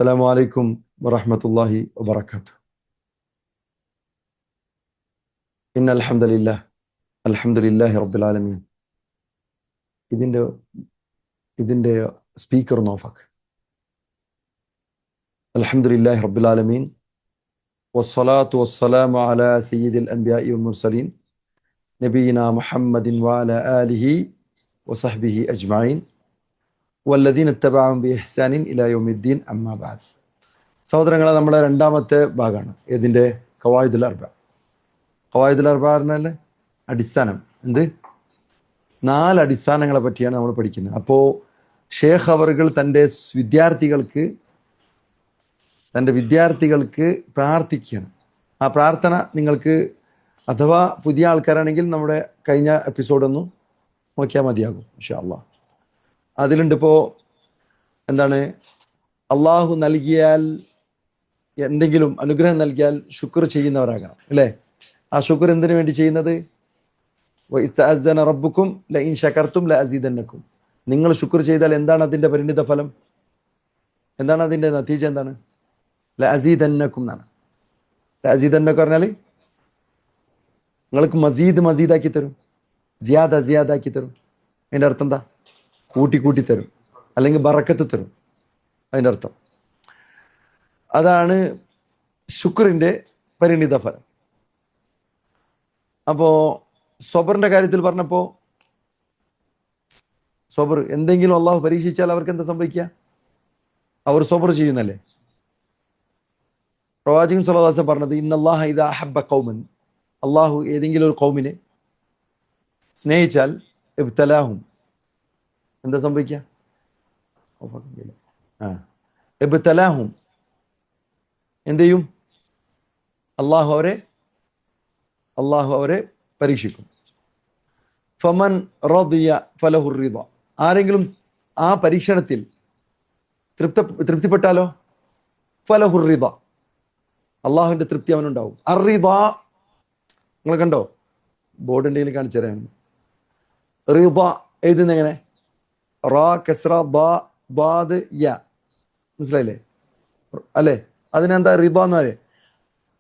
السلام عليكم ورحمة الله وبركاته. إن الحمد لله رب العالمين. ഇതിൻ്റെ ഇതിൻ്റെ സ്പീക്കർ നോഫാക്ക്. അൽഹംദുലില്ലാഹി റബ്ബിൽ ആലമീൻ വസ്സലാത്തു വസ്സലാമു അലാ സയ്യിദിൽ അൻബിയാഇ വൽ മുർസലീൻ നബിയിനാ മുഹമ്മദിൻ വഅലാ ആലിഹി വസഹ്ബിഹി അജ്മഈൻ വല്ലദീന ഇത്തബഅഹും ബിഇഹ്സാനിൻ ഇലാ യൗമിദ്ദീൻ അമ്മാ ബഅദ്. സഹോദരങ്ങളെ, നമ്മുടെ രണ്ടാമത്തെ ഭാഗമാണ് ഇതിൻ്റെ ഖവായിദുൽ അർബ. ഖവായിദുൽ അർബ പറഞ്ഞാൽ അടിസ്ഥാനം. എന്ത്? 4 അടിസ്ഥാനങ്ങളെ പറ്റിയാണ് നമ്മൾ പഠിക്കുന്നത്. അപ്പോൾ ഷേഖ് അവറുകൾ തൻ്റെ വിദ്യാർത്ഥികൾക്ക് പ്രാർത്ഥിക്കുകയാണ്. ആ പ്രാർത്ഥന നിങ്ങൾക്ക് അഥവാ പുതിയ ആൾക്കാരാണെങ്കിൽ നമ്മുടെ കഴിഞ്ഞ എപ്പിസോഡൊന്നും നോക്കിയാൽ മതിയാകും ഇൻഷാ അല്ലാഹ്. അതിലുണ്ട് ഇപ്പോൾ എന്താണ്, അള്ളാഹു നൽകിയാൽ, എന്തെങ്കിലും അനുഗ്രഹം നൽകിയാൽ ശുക്ർ ചെയ്യുന്നവരാകണം, അല്ലേ? ആ ശുക്ർ എന്തിനു വേണ്ടി ചെയ്യുന്നത്? വഇസ്തഅസ്സന റബ്ബുക്കും ലഇൻ ശകർതും ലഅസീദന്നക്കും. നിങ്ങൾ ശുക്ർ ചെയ്താൽ എന്താണ് അതിൻ്റെ പരിണിത ഫലം? എന്താണ് അതിൻ്റെ നതീജ? എന്താണ്? ലഅസീദന്നക്കും എന്നാണ്. ലഅസീദന്നക്കും പറഞ്ഞാൽ നിങ്ങൾക്ക് മസീദാക്കി തരും, സിയാദാക്കി തരും. അതിൻ്റെ അർത്ഥം എന്താ? കൂട്ടി തരും, അല്ലെങ്കിൽ ബറക്കത്ത് തരും. അതിൻ്റെ അർത്ഥം അതാണ് ശുക്രിൻ്റെ പരിണിത ഫലം. അപ്പോൾ സബറിൻ്റെ കാര്യത്തിൽ പറഞ്ഞപ്പോൾ, സബർ എന്തെങ്കിലും അള്ളാഹു പരീക്ഷിച്ചാൽ അവർക്ക് എന്താ സംഭവിക്കുക? അവർ സബർ ചെയ്യുന്നല്ലേ? പ്രവാചകൻ സ്വല്ലല്ലാഹു അലൈഹി വസല്ലം പറഞ്ഞത്, ഇന്നല്ലാഹ ഇദാ അഹബ്ബ ഖൗമൻ, അള്ളാഹു ഏതെങ്കിലും ഒരു ഖൗമിനെ സ്നേഹിച്ചാൽ ഇബ്തലാഹും, എന്താ സംഭവിക്കുക? ഇബ്തലാഹും, എന്ത് ചെയ്യും? അള്ളാഹു അവരെ പരീക്ഷിക്കും. ഫമൻ റദിയ ഫലഹു റിദ, ആരെങ്കിലും ആ പരീക്ഷണത്തിൽ തൃപ്തിപ്പെട്ടാലോ, ഫലഹു റിദ, അള്ളാഹുവിൻ്റെ തൃപ്തി അവനുണ്ടാവും. അറിദ നിങ്ങൾ കണ്ടോ? ബോർഡ് എന്തെങ്കിലും കാണിച്ചു തരാൻ. റിദ എഴുതുന്ന എങ്ങനെ? റാ കസ്ര ബാദ് യ, മനസ്സിലായില്ലേ? അല്ലേ? അതിനെന്താ റിദ എന്ന് പറയും.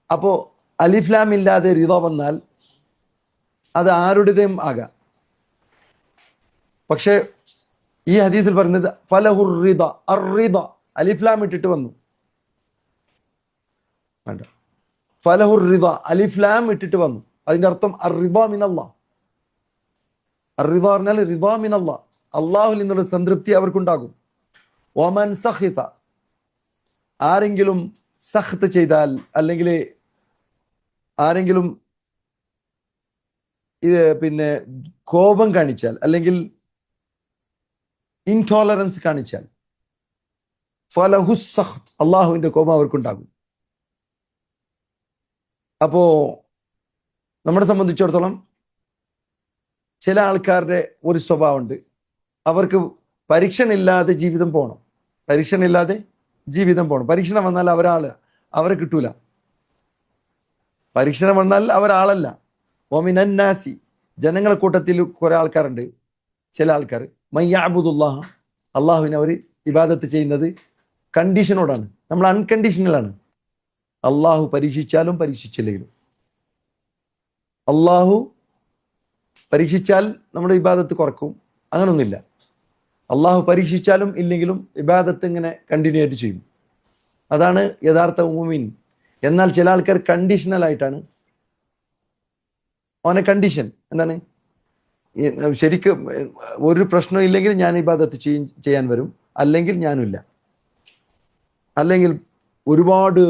അപ്പോൾ അലിഫ്ലാം ഇല്ലാതെ റിദ വന്നാൽ അത് ആരുടേതും ആകാം. പക്ഷെ ഈ ഹദീസിൽ പറയുന്നത് ഫലഹുർ റിദ, അർറിദ അലിഫ്ലാം ഇട്ടിട്ട് വന്നു. വേണ്ട, ഫലഹുർ റിദ അലിഫ്ലാം ഇട്ടിട്ട് വന്നു. അതിന്റെ അർത്ഥം അർറിദ മിനല്ലാഹ്. അർറിദ പറഞ്ഞാൽ റിദ മിനല്ലാഹ്, അള്ളാഹുവിൽ നിന്നുള്ള സംതൃപ്തി അവർക്കുണ്ടാകും. വമൻ സഖിത, ആരെങ്കിലും സഖ്ത് ചെയ്താൽ, അല്ലെങ്കിൽ ആരെങ്കിലും കോപം കാണിച്ചാൽ, അല്ലെങ്കിൽ ഇൻടോളറൻസ് കാണിച്ചാൽ, ഫലഹു സഖ്ത്, അള്ളാഹുവിന്റെ കോപം അവർക്കുണ്ടാകും. അപ്പോ നമ്മളെ സംബന്ധിച്ചിടത്തോളം ചില ആൾക്കാരുടെ ഒരു സ്വഭാവമുണ്ട്, അവർക്ക് പരീക്ഷണില്ലാതെ ജീവിതം പോകണം. പരീക്ഷണം വന്നാൽ അവരെ കിട്ടൂല. പരീക്ഷണം വന്നാൽ അവരാളല്ല. വമിനന്നാസി, ജനങ്ങളെ കൂട്ടത്തിൽ കുറെ ആൾക്കാരുണ്ട്, ചില ആൾക്കാർ മയ്യഅ്ബുദുല്ലാഹ, അള്ളാഹുവിനെ അവർ ഇബാദത്ത് ചെയ്യുന്നത് കണ്ടീഷനോടാണ്. നമ്മൾ അൺകണ്ടീഷണലാണ്. അള്ളാഹു പരീക്ഷിച്ചാലും പരീക്ഷിച്ചില്ലെങ്കിലും, അള്ളാഹു പരീക്ഷിച്ചാൽ നമ്മുടെ ഇബാദത്ത് കുറക്കും, അങ്ങനൊന്നുമില്ല. അള്ളാഹു പരീക്ഷിച്ചാലും ഇല്ലെങ്കിലും ഇബാദത്ത് ഇങ്ങനെ കണ്ടിന്യൂ ആയിട്ട് ചെയ്യും. അതാണ് യഥാർത്ഥ മുഅ്മിൻ. എന്നാൽ ചില ആൾക്കാർ കണ്ടീഷണലായിട്ടാണ്. അവനെ കണ്ടീഷൻ എന്താണ്? ശരിക്കും ഒരു പ്രശ്നം ഇല്ലെങ്കിൽ ഞാൻ ഇബാദത്ത് ചെയ്യാൻ വരും, അല്ലെങ്കിൽ ഞാനില്ല. അല്ലെങ്കിൽ ഒരുപാട്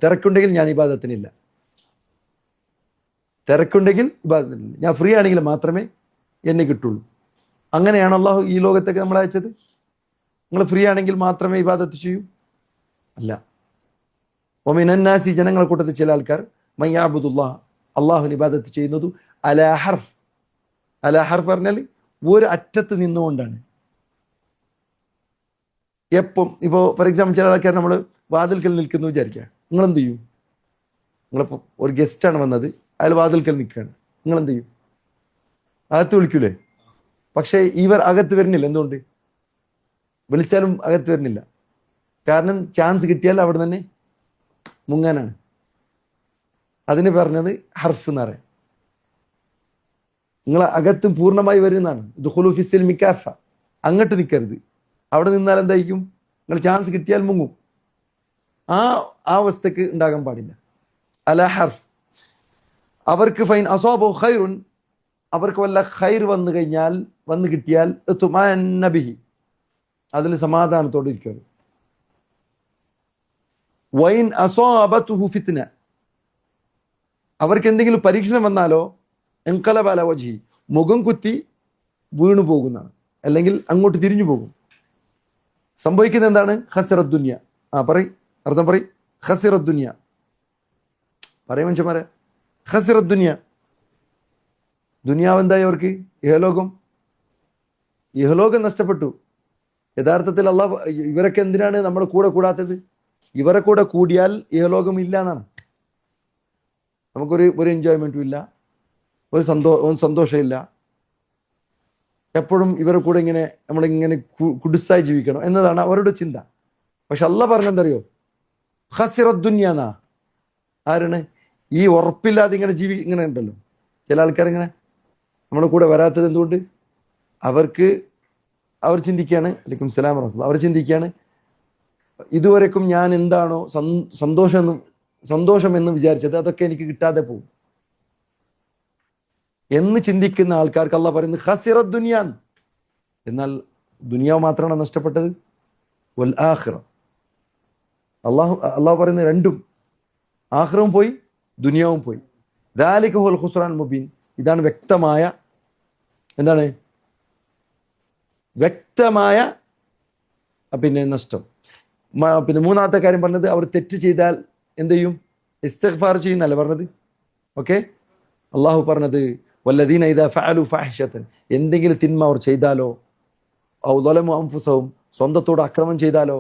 തിരക്കുണ്ടെങ്കിൽ ഞാൻ ഇബാദത്തിനില്ല. തിരക്കുണ്ടെങ്കിൽ ഇബാദത്തിനില്ല. ഞാൻ ഫ്രീ ആണെങ്കിൽ മാത്രമേ എന്നെ കിട്ടുള്ളൂ. അങ്ങനെയാണ് അള്ളാഹു ഈ ലോകത്തേക്ക് നമ്മളെ അയച്ചത്. നിങ്ങൾ ഫ്രീ ആണെങ്കിൽ മാത്രമേ ഇബാദത്ത് ചെയ്യൂ? അല്ല. വമിനന്നാസി, ജനങ്ങളെ കൂട്ടത്തിൽ ചില ആൾക്കാർ മയ്യഅ്ബുദുല്ലാഹ, അള്ളാഹുവിന് ഇബാദത്ത് ചെയ്യുന്നത് അലാ ഹർഫ്. അലാ ഹർഫ് പറഞ്ഞാൽ ഒരു അറ്റത്ത് നിന്നുകൊണ്ടാണ്. എപ്പം ഇപ്പോൾ ഫോർ എക്സാമ്പിൾ ചില ആൾക്കാർ നമ്മൾ വാതിൽക്കൽ നിൽക്കുന്നു വിചാരിക്കുക, നിങ്ങളെന്ത് ചെയ്യും? നിങ്ങളിപ്പോൾ ഒരു ഗസ്റ്റാണ് വന്നത്, അയാൾ വാതിൽക്കൽ നിൽക്കുകയാണ്, നിങ്ങളെന്ത് ചെയ്യും? അകത്ത് വിളിക്കൂലേ? പക്ഷേ ഇവർ അകത്ത് വരുന്നില്ല. എന്തുകൊണ്ട്? വിളിച്ചാലും അകത്ത് വരുന്നില്ല. കാരണം ചാൻസ് കിട്ടിയാൽ അവിടെ തന്നെ മുങ്ങാനാണ്. അതിന് പറഞ്ഞത് ഹർഫ് എന്ന് പറയാം. നിങ്ങൾ അകത്ത് പൂർണ്ണമായി വരുന്നതാണ്. ദുഖുലു ഫിസ്സിൽ മിക്കാഫ, അങ്ങോട്ട് നിൽക്കരുത്. അവിടെ നിന്നാൽ എന്തായിരിക്കും? നിങ്ങൾ ചാൻസ് കിട്ടിയാൽ മുങ്ങും. ആ അവസ്ഥക്ക് ഉണ്ടാകാൻ പാടില്ല. അല ഹർഫ്. അവർക്ക് ഫൈൻ അസ്വാബു ഖൈറുൻ, അവർക്ക് വല്ല ഖൈർ വന്നു കഴിഞ്ഞാൽ, വന്നു കിട്ടിയാൽ ഇത്മഅന്ന ബിഹി, അതിൽ സമാധാനത്തോടെ ഇരിക്കുക. വൈൻ അസ്വാബതുഹു ഫിത്ന, അവർക്ക് എന്തെങ്കിലും പരീക്ഷണം വന്നാലോ ഇൻഖലബ അലാ വജ്ഹി, മുഖം കുത്തി വീണു പോകുന്നതാണ്, അല്ലെങ്കിൽ അങ്ങോട്ട് തിരിഞ്ഞു പോകും. സംഭവിക്കുന്നത് എന്താണ്? ഖസിറത് ദുനിയ. അർത്ഥം പറയും. ഖസിറത് ദുനിയ പറയും മനുഷ്യന്മാരെ. ഖസിറത് ദുനിയ, ദുനിയാവ് എന്തായി അവർക്ക്? ഇഹലോകം നഷ്ടപ്പെട്ടു. യഥാർത്ഥത്തിൽ അള്ളാഹ് ഇവരൊക്കെ എന്തിനാണ് നമ്മുടെ കൂടെ കൂടാത്തത്? ഇവരെ കൂടെ കൂടിയാൽ ഇഹലോകം ഇല്ല എന്നാണ്. നമുക്കൊരു എൻജോയ്മെന്റും ഇല്ല, ഒരു സന്തോഷമില്ല. എപ്പോഴും ഇവരെ കൂടെ ഇങ്ങനെ നമ്മളിങ്ങനെ കുടുസായി ജീവിക്കണം എന്നതാണ് അവരുടെ ചിന്ത. പക്ഷെ അള്ളാഹ് പറഞ്ഞെന്തറിയോ? ഖസിറത് ദുനിയ എന്നാ. ആരാണ് ഈ ഉറപ്പില്ലാതെ ഇങ്ങനെ ഉണ്ടല്ലോ ചില ആൾക്കാരിങ്ങനെ നമ്മുടെ കൂടെ വരാത്തത്? എന്തുകൊണ്ട്? അവർ ചിന്തിക്കുകയാണ്, അലൈക്കും സലാം വറഹ്മത്തുള്ളാഹി, അവർ ചിന്തിക്കുകയാണ് ഇതുവരെക്കും ഞാൻ എന്താണോ സന്തോഷം എന്ന് വിചാരിച്ചത് അതൊക്കെ എനിക്ക് കിട്ടാതെ പോകും എന്ന് ചിന്തിക്കുന്ന ആൾക്കാർക്ക് അള്ളാഹ് പറയുന്നത് ഖസിറത് ദുനിയാൻ. എന്നാൽ ദുനിയാവ് മാത്രമാണ് നഷ്ടപ്പെട്ടത്. വൽ ആഖിറ, അള്ളാഹു പറയുന്നത് രണ്ടും, ആഖിറവും പോയി ദുനിയാവും പോയി. ദാലിക ഹുവൽ ഖുസ്റാൻ മുബീൻ, ഇതാണ് വ്യക്തമായ നഷ്ടം. പിന്നെ മൂന്നാമത്തെ കാര്യം പറഞ്ഞത്, അവർ തെറ്റ് ചെയ്താൽ എന്ത് ചെയ്യും? ഇസ്തിഗ്ഫാർ ചെയ്യുന്നല്ലേ പറഞ്ഞത്. ഓക്കെ, അള്ളാഹു പറഞ്ഞത് വല്ലദീന ഇദാ ഫഅലു ഫാഹിഷതൻ, എന്തെങ്കിലും തിന്മ അവർ ചെയ്താലോ, ഔ ളലമു അൻഫുസഹും, സ്വന്തത്തോട് അക്രമം ചെയ്താലോ,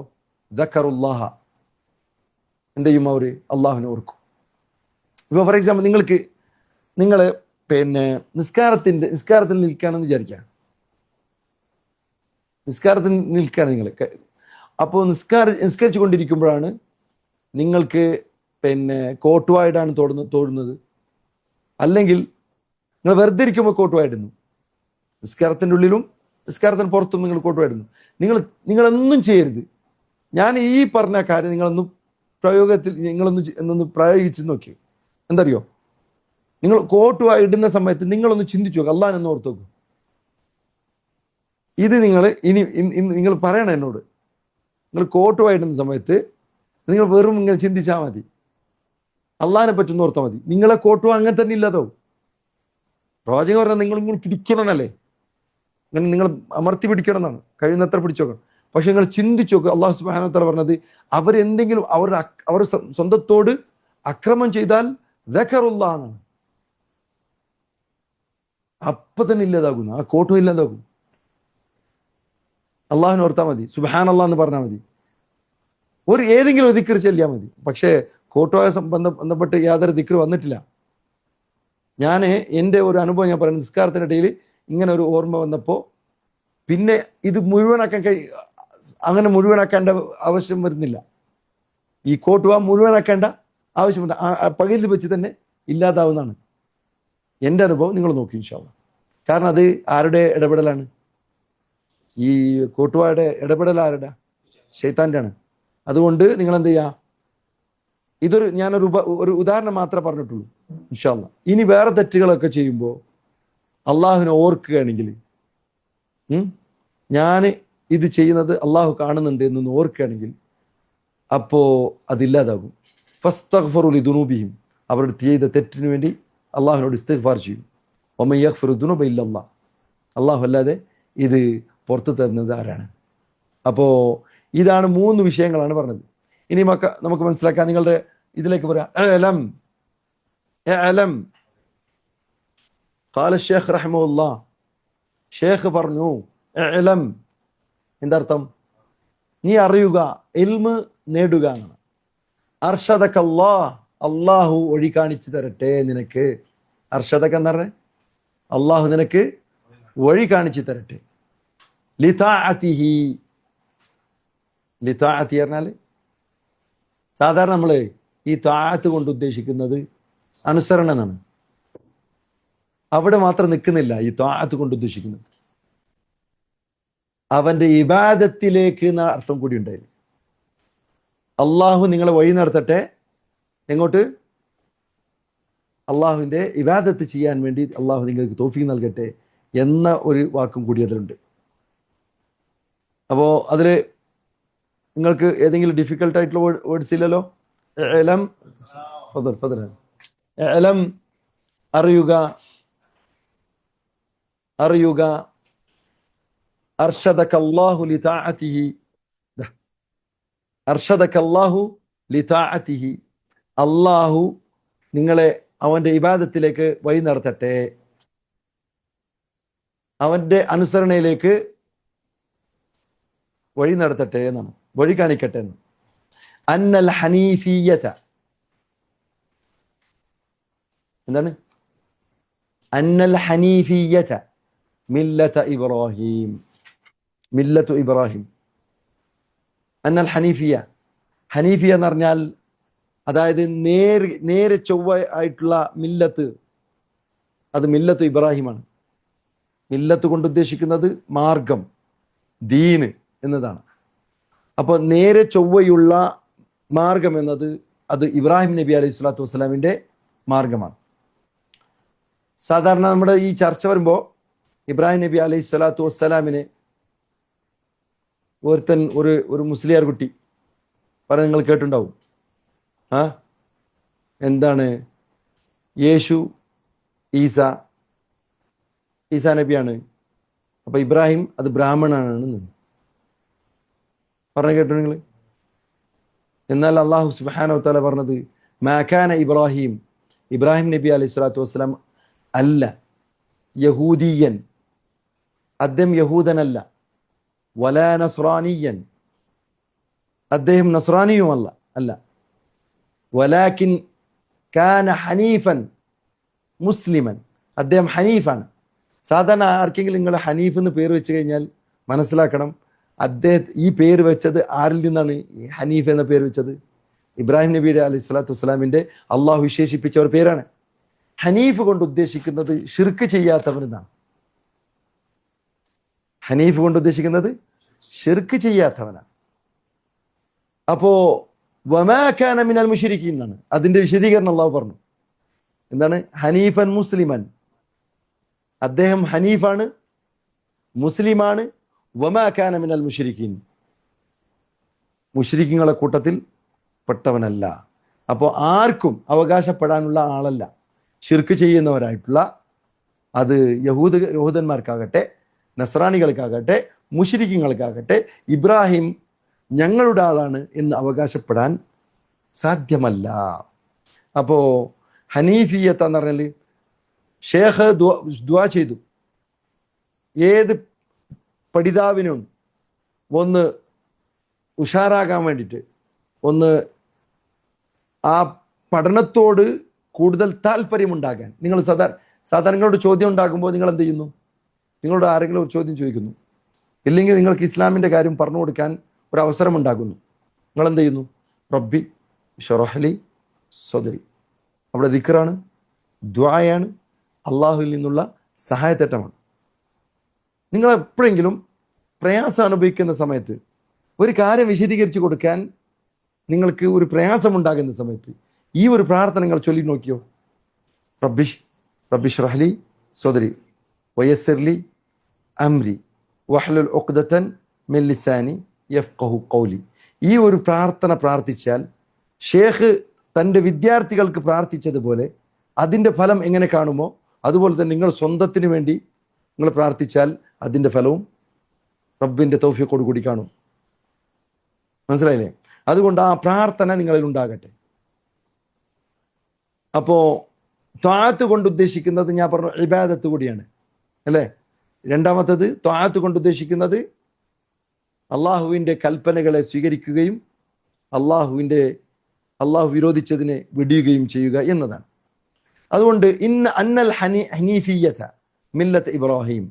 ദക്കറുല്ലാഹ, എന്ത് ചെയ്യും? അവർ അള്ളാഹുവിനെ ഓർക്കും. ഇപ്പോൾ ഫോർ എക്സാമ്പിൾ നിങ്ങൾ പിന്നെ നിസ്കാരത്തിൽ നിൽക്കുകയാണെന്ന് വിചാരിക്കുക. നിസ്കാരത്തിൽ നിൽക്കുകയാണ് നിങ്ങൾ. അപ്പോൾ നിസ്കരിച്ചു കൊണ്ടിരിക്കുമ്പോഴാണ് നിങ്ങൾക്ക് പിന്നെ കോട്ടുവായിട്ടാണ് തോടുന്നത്, അല്ലെങ്കിൽ നിങ്ങൾ വെറുതെ ഇരിക്കുമ്പോൾ കോട്ടുവായിടുന്നു. നിസ്കാരത്തിൻ്റെ ഉള്ളിലും നിസ്കാരത്തിന് പുറത്തും നിങ്ങൾ കോട്ടുവായിടുന്നു. നിങ്ങളൊന്നും ചെയ്യരുത്. ഞാൻ ഈ പറഞ്ഞ കാര്യം നിങ്ങളൊന്ന് പ്രയോഗിച്ച് നോക്കി. എന്തറിയോ? നിങ്ങൾ കോട്ടുവായി ഇടുന്ന സമയത്ത് നിങ്ങളൊന്ന് ചിന്തിച്ചു നോക്കുക, അള്ളാഹ്നെ ഓർത്ത് നോക്കും. ഇത് നിങ്ങൾ പറയണം എന്നോട്. നിങ്ങൾ കോട്ടുവായിടുന്ന സമയത്ത് നിങ്ങൾ വെറും ഇങ്ങനെ ചിന്തിച്ചാൽ മതി, അള്ളാഹിനെ പറ്റുന്ന ഓർത്താൽ മതി. നിങ്ങളെ കോട്ടുവാ അങ്ങനെ തന്നെ ഇല്ലാതാവും. പ്രവാചകൻ പറഞ്ഞാൽ നിങ്ങളിങ്ങനെ പിടിക്കണമെന്നല്ലേ, ഇങ്ങനെ നിങ്ങൾ അമർത്തി പിടിക്കണം എന്നാണ്, കഴിയുന്നത്ര പിടിച്ചു നോക്കണം. പക്ഷെ നിങ്ങൾ ചിന്തിച്ചു നോക്കുക, അള്ളാഹു സുബ്ഹാനഹു വ തആല പറഞ്ഞത് അവരെന്തെങ്കിലും അവർ സ്വന്തത്തോട് അക്രമം ചെയ്താൽ ദക്കറുല്ലാഹ് എന്നാണ്. അപ്പൊ തന്നെ ഇല്ലാതാകുന്നു, ആ കോട്ടും ഇല്ലാതാകും. അള്ളാഹുവിനെ ഓർത്താൽ മതി, സുബ്ഹാനല്ലാഹ് എന്ന് പറഞ്ഞാൽ മതി, ഏതെങ്കിലും ദിക്ർ ചൊല്ലിയാൽ മതി. പക്ഷേ കോട്ടുമായി ബന്ധപ്പെട്ട് യാതൊരു ദിക്ർ വന്നിട്ടില്ല. ഞാൻ എൻ്റെ ഒരു അനുഭവം ഞാൻ പറയുന്നത്, നിസ്കാരത്തിനിടയിൽ ഇങ്ങനെ ഒരു ഓർമ്മ വന്നപ്പോൾ പിന്നെ ഇത് അങ്ങനെ മുഴുവനാക്കേണ്ട ആവശ്യം വരുന്നില്ല. ഈ കോട്ടുവ മുഴുവനാക്കേണ്ട ആവശ്യമുണ്ട്, പകുതി വെച്ച് തന്നെ ഇല്ലാതാവുന്നതാണ് എൻ്റെ അനുഭവം. നിങ്ങൾ നോക്കി ഇൻഷാ അല്ലാഹ്. കാരണം അത് ആരുടെ ഇടപെടലാണ്? ഈ കോട്ടുവായുടെ ഇടപെടൽ ആരുടെ? ശൈത്താൻ്റെ ആണ്. അതുകൊണ്ട് നിങ്ങൾ എന്ത് ചെയ്യുക? ഞാനൊരു ഉദാഹരണം മാത്രമേ പറഞ്ഞിട്ടുള്ളൂ ഇൻഷാ അല്ലാഹ്. ഇനി വേറെ തെറ്റുകളൊക്കെ ചെയ്യുമ്പോൾ അള്ളാഹുവിനെ ഓർക്കുകയാണെങ്കിൽ, ഞാൻ ഇത് ചെയ്യുന്നത് അള്ളാഹു കാണുന്നുണ്ട് എന്നൊന്ന് ഓർക്കുകയാണെങ്കിൽ അപ്പോൾ അതില്ലാതാകും. ഫസ്തഗ്ഫിറു ലിദുനൂബിഹിം, അവരുടെ ചെയ്ത തെറ്റിന് വേണ്ടി അള്ളാഹുവിനോട് ഇസ്തിഗ്ഫാർ ചെയ്യും. വമൻ യഗ്ഫിറു ദുനൂബ ഇല്ലല്ലാഹ്, അള്ളാഹു അല്ലാതെ ഇത് പുറത്തു തരുന്നത് ആരാണ്? അപ്പോൾ ഇതാണ് 3 വിഷയങ്ങളാണ് പറഞ്ഞത്. ഇനി നമുക്ക് മനസ്സിലാക്കാം. നിങ്ങളുടെ ഇതിലേക്ക് പറയാം. ഖാല ശൈഖ് റഹിമഹുല്ലാഹ്, ഷേഖ് പറഞ്ഞു ഇഅ്ലം, എന്തർത്ഥം? നീ അറിയുക, ഇൽമ് നേടുക എന്നാണ്. അർഷദക്കല്ലാഹ്, അള്ളാഹു വഴി കാണിച്ചു തരട്ടെ നിനക്ക്. അർഷദക്ക എന്ന് പറഞ്ഞാൽ അള്ളാഹു നിനക്ക് വഴി കാണിച്ചു തരട്ടെ. ലിതാഅതിഹി, ലിതാഅത്തി പറഞ്ഞാൽ സാധാരണ നമ്മൾ ഈ താഅത്ത് കൊണ്ട് ഉദ്ദേശിക്കുന്നത് അനുസരണം എന്നാണ്. അവിടെ മാത്രം നിൽക്കുന്നില്ല ഈ താഅത്ത് കൊണ്ട് ഉദ്ദേശിക്കുന്നത്. അവന്റെ ഇബാദത്തിലേക്ക് എന്ന അർത്ഥം കൂടി ഉണ്ടായി. അള്ളാഹു നിങ്ങളെ വഴി നടത്തട്ടെ എങ്ങോട്ട്? അള്ളാഹുവിൻ്റെ ഇബാദത്ത് ചെയ്യാൻ വേണ്ടി അള്ളാഹു നിങ്ങൾക്ക് തൗഫീഖ് നൽകട്ടെ എന്ന ഒരു വാക്കും കൂടി അതിലുണ്ട്. അപ്പോൾ അതിൽ നിങ്ങൾക്ക് ഏതെങ്കിലും ഡിഫിക്കൽട്ടായിട്ടുള്ള വേർഡ്സ് ഇല്ലല്ലോ? ഇലം, ഫദൽ ഫദൽ, ഇലം അറിയുക, അറിയുക, അർഷദകല്ലാഹു ലിതാഅതിഹി, അർഷദകല്ലാഹു ലിതാഅതിഹി, അള്ളാഹു നിങ്ങളെ അവന്റെ ഇബാദത്തിലേക്ക് വഴി നടത്തട്ടെ, അവന്റെ അനുസരണയിലേക്ക് വഴി നടത്തട്ടെ എന്നാണ്, വഴി കാണിക്കട്ടെ എന്ന്. അന്നൽ ഹനീഫിയ്യത, എന്താണ്? അന്നൽ ഹനീഫിയ്യത മില്ലത ഇബ്രാഹിം, മില്ലത്തു ഇബ്രാഹിം. അന്നൽ ഹനീഫിയ, ഹനീഫിയ എന്ന് പറഞ്ഞാൽ അതായത് നേരെ ചൊവ്വ ആയിട്ടുള്ള മില്ലത്ത്, അത് മില്ലത്തു ഇബ്രാഹിമാണ്. മില്ലത്ത് കൊണ്ട് ഉദ്ദേശിക്കുന്നത് മാർഗം, ദീന് എന്നതാണ്. അപ്പോൾ നേരെ ചൊവ്വയുള്ള മാർഗം എന്നത് അത് ഇബ്രാഹിം നബി അലൈഹി സ്വലാത്തു വസ്സലാമിൻ്റെ മാർഗമാണ്. സാധാരണ നമ്മുടെ ഈ ചർച്ച വരുമ്പോൾ ഇബ്രാഹിം നബി അലൈഹി സ്വലാത്തു വസ്സലാമിനെ ഒരുത്തൻ ഒരു മുസ്ലിയാർ കുട്ടി പറഞ്ഞ് നിങ്ങൾ കേട്ടിട്ടുണ്ടാവും. എന്താണ്? യേശു ഈസാ നബിയാണ്, അപ്പൊ ഇബ്രാഹിം അത് ബ്രാഹ്മണനാണ് പറഞ്ഞു കേട്ടു നിങ്ങൾ? എന്നാൽ അള്ളാഹു സുബ്ഹാനഹു വ തആല പറഞ്ഞത് മാ കാന ഇബ്രാഹിം, ഇബ്രാഹിം നബി അലൈഹി സ്വലാത്തു വസ്സലാം അല്ല യഹൂദിയൻ, അദ്ദേഹം യഹൂദനല്ല, വലാ നസ്രാനിയൻ, അദ്ദേഹം നസ്രാനിയുമല്ല, അല്ല, വലാകിൻ കാന ഹനീഫൻ മുസ്ലിമൻ, അദ്ദേഹം ഹനീഫാണ്. സാധാരണ ആർക്കെങ്കിലും നിങ്ങൾ ഹനീഫ് എന്ന് പേര് വെച്ച് കഴിഞ്ഞാൽ മനസ്സിലാക്കണം, അദ്ദേഹം ഈ പേര് വെച്ചത് ആരിൽ നിന്നാണ്? ഹനീഫ് എന്ന പേര് വെച്ചത് ഇബ്രാഹിം നബിയുടെ അലൈഹി സ്വലാത്തു വസ്സലാമിൻ്റെ അള്ളാഹു വിശേഷിപ്പിച്ച ഒരു പേരാണ്. ഹനീഫ് കൊണ്ട് ഉദ്ദേശിക്കുന്നത് ഷിർക്ക് ചെയ്യാത്തവനെന്നാണ്. ഹനീഫ് കൊണ്ട് ഉദ്ദേശിക്കുന്നത് ഷിർക്ക് ചെയ്യാത്തവനാണ്. അപ്പോ വമാ കാന മിനൽ മുശ്രിക്കീൻ എന്നാണ് അതിന്റെ വിശദീകരണം. അള്ളാഹു പറഞ്ഞു എന്താണ്? ഹനീഫൻ മുസ്ലിമൻ, അദ്ദേഹം ഹനീഫാണ്, മുസ്ലിമാണ്. വമാ കാന മിനൽ മുശ്രിക്കീൻ, മുശ്രിക്കുകളെ കൂട്ടത്തിൽ പെട്ടവനല്ല. അപ്പോൾ ആർക്കും അവകാശപ്പെടാനുള്ള ആളല്ല. ഷിർക്ക് ചെയ്യുന്നവരായിട്ടുള്ള അത് യഹൂദന്മാർക്കാകട്ടെ, നസ്രാനികൾക്കാകട്ടെ, മുശ്രിക്കുകൾക്കാകട്ടെ ഇബ്രാഹിം ഞങ്ങളുടെ ആളാണ് എന്ന് അവകാശപ്പെടാൻ സാധ്യമല്ല. അപ്പോൾ ഹനീഫിയത്ത് എന്ന് പറഞ്ഞാൽ ഷേഖ് ദുആ ചെയ്തു, ഏത് പഠിതാവിനും ഒന്ന് ഉഷാറാകാൻ വേണ്ടിയിട്ട്, ഒന്ന് ആ പഠനത്തോട് കൂടുതൽ താല്പര്യമുണ്ടാകാൻ. നിങ്ങൾ സാധാരണ നിങ്ങളോട് ചോദ്യം ഉണ്ടാകുമ്പോൾ നിങ്ങൾ എന്ത് ചെയ്യുന്നു? നിങ്ങളോട് ആരെങ്കിലും ഒരു ചോദ്യം ചോദിക്കുന്നു, ഇല്ലെങ്കിൽ നിങ്ങൾക്ക് ഇസ്ലാമിൻ്റെ കാര്യം പറഞ്ഞു കൊടുക്കാൻ ഒരു അവസരം ഉണ്ടാകുന്നു, നിങ്ങൾ എന്ത് ചെയ്യുന്നു? റബ്ബി ഷ്റഹ്ലി സദ്രി. അവിടെ ദിക്റാണ്, ദുആയാണ്, അള്ളാഹുവിൽ നിന്നുള്ള സഹായത്തേട്ടമാണ്. നിങ്ങൾ എപ്പോഴെങ്കിലും പ്രയാസം അനുഭവിക്കുന്ന സമയത്ത്, ഒരു കാര്യം വിശദീകരിച്ച് കൊടുക്കാൻ നിങ്ങൾക്ക് ഒരു പ്രയാസമുണ്ടാകുന്ന സമയത്ത് ഈ ഒരു പ്രാർത്ഥന നിങ്ങൾ ചൊല്ലി നോക്കിയോ? റബ്ബി ഷ്റഹ്ലി സദ്രി വയസ്സിർലി അംരി വഹ്ലുൽ ഉഖ്ദതൻ മിൻ ലിസാനി യഫ്ഖഹു ഖൗലി. ഈ ഒരു പ്രാർത്ഥന പ്രാർത്ഥിച്ചാൽ ഷേഖ് തൻ്റെ വിദ്യാർത്ഥികൾക്ക് പ്രാർത്ഥിച്ചതുപോലെ അതിൻ്റെ ഫലം എങ്ങനെ കാണുമോ അതുപോലെ തന്നെ നിങ്ങൾ സ്വന്തത്തിന് വേണ്ടി നിങ്ങൾ പ്രാർത്ഥിച്ചാൽ അതിൻ്റെ ഫലവും റബ്ബിൻ്റെ തൗഫീഖോട് കൂടി കാണും. മനസ്സിലായില്ലേ? അതുകൊണ്ട് ആ പ്രാർത്ഥന നിങ്ങളിൽ ഉണ്ടാകട്ടെ. അപ്പോൾ ത്വാഅത്ത് കൊണ്ട് ഉദ്ദേശിക്കുന്നത് ഞാൻ പറഞ്ഞു ഇബാദത്ത് കൂടിയാണ് അല്ലേ? രണ്ടാമത്തത് ത്വാഅത്ത് കൊണ്ട് ഉദ്ദേശിക്കുന്നത് അള്ളാഹുവിൻ്റെ കൽപ്പനകളെ സ്വീകരിക്കുകയും അള്ളാഹു വിരോധിച്ചതിനെ വെടിയുകയും ചെയ്യുക എന്നതാണ്. അതുകൊണ്ട് അന്നൽ ഹനീഫിയ്യത മില്ലത്ത് ഇബ്രാഹിം,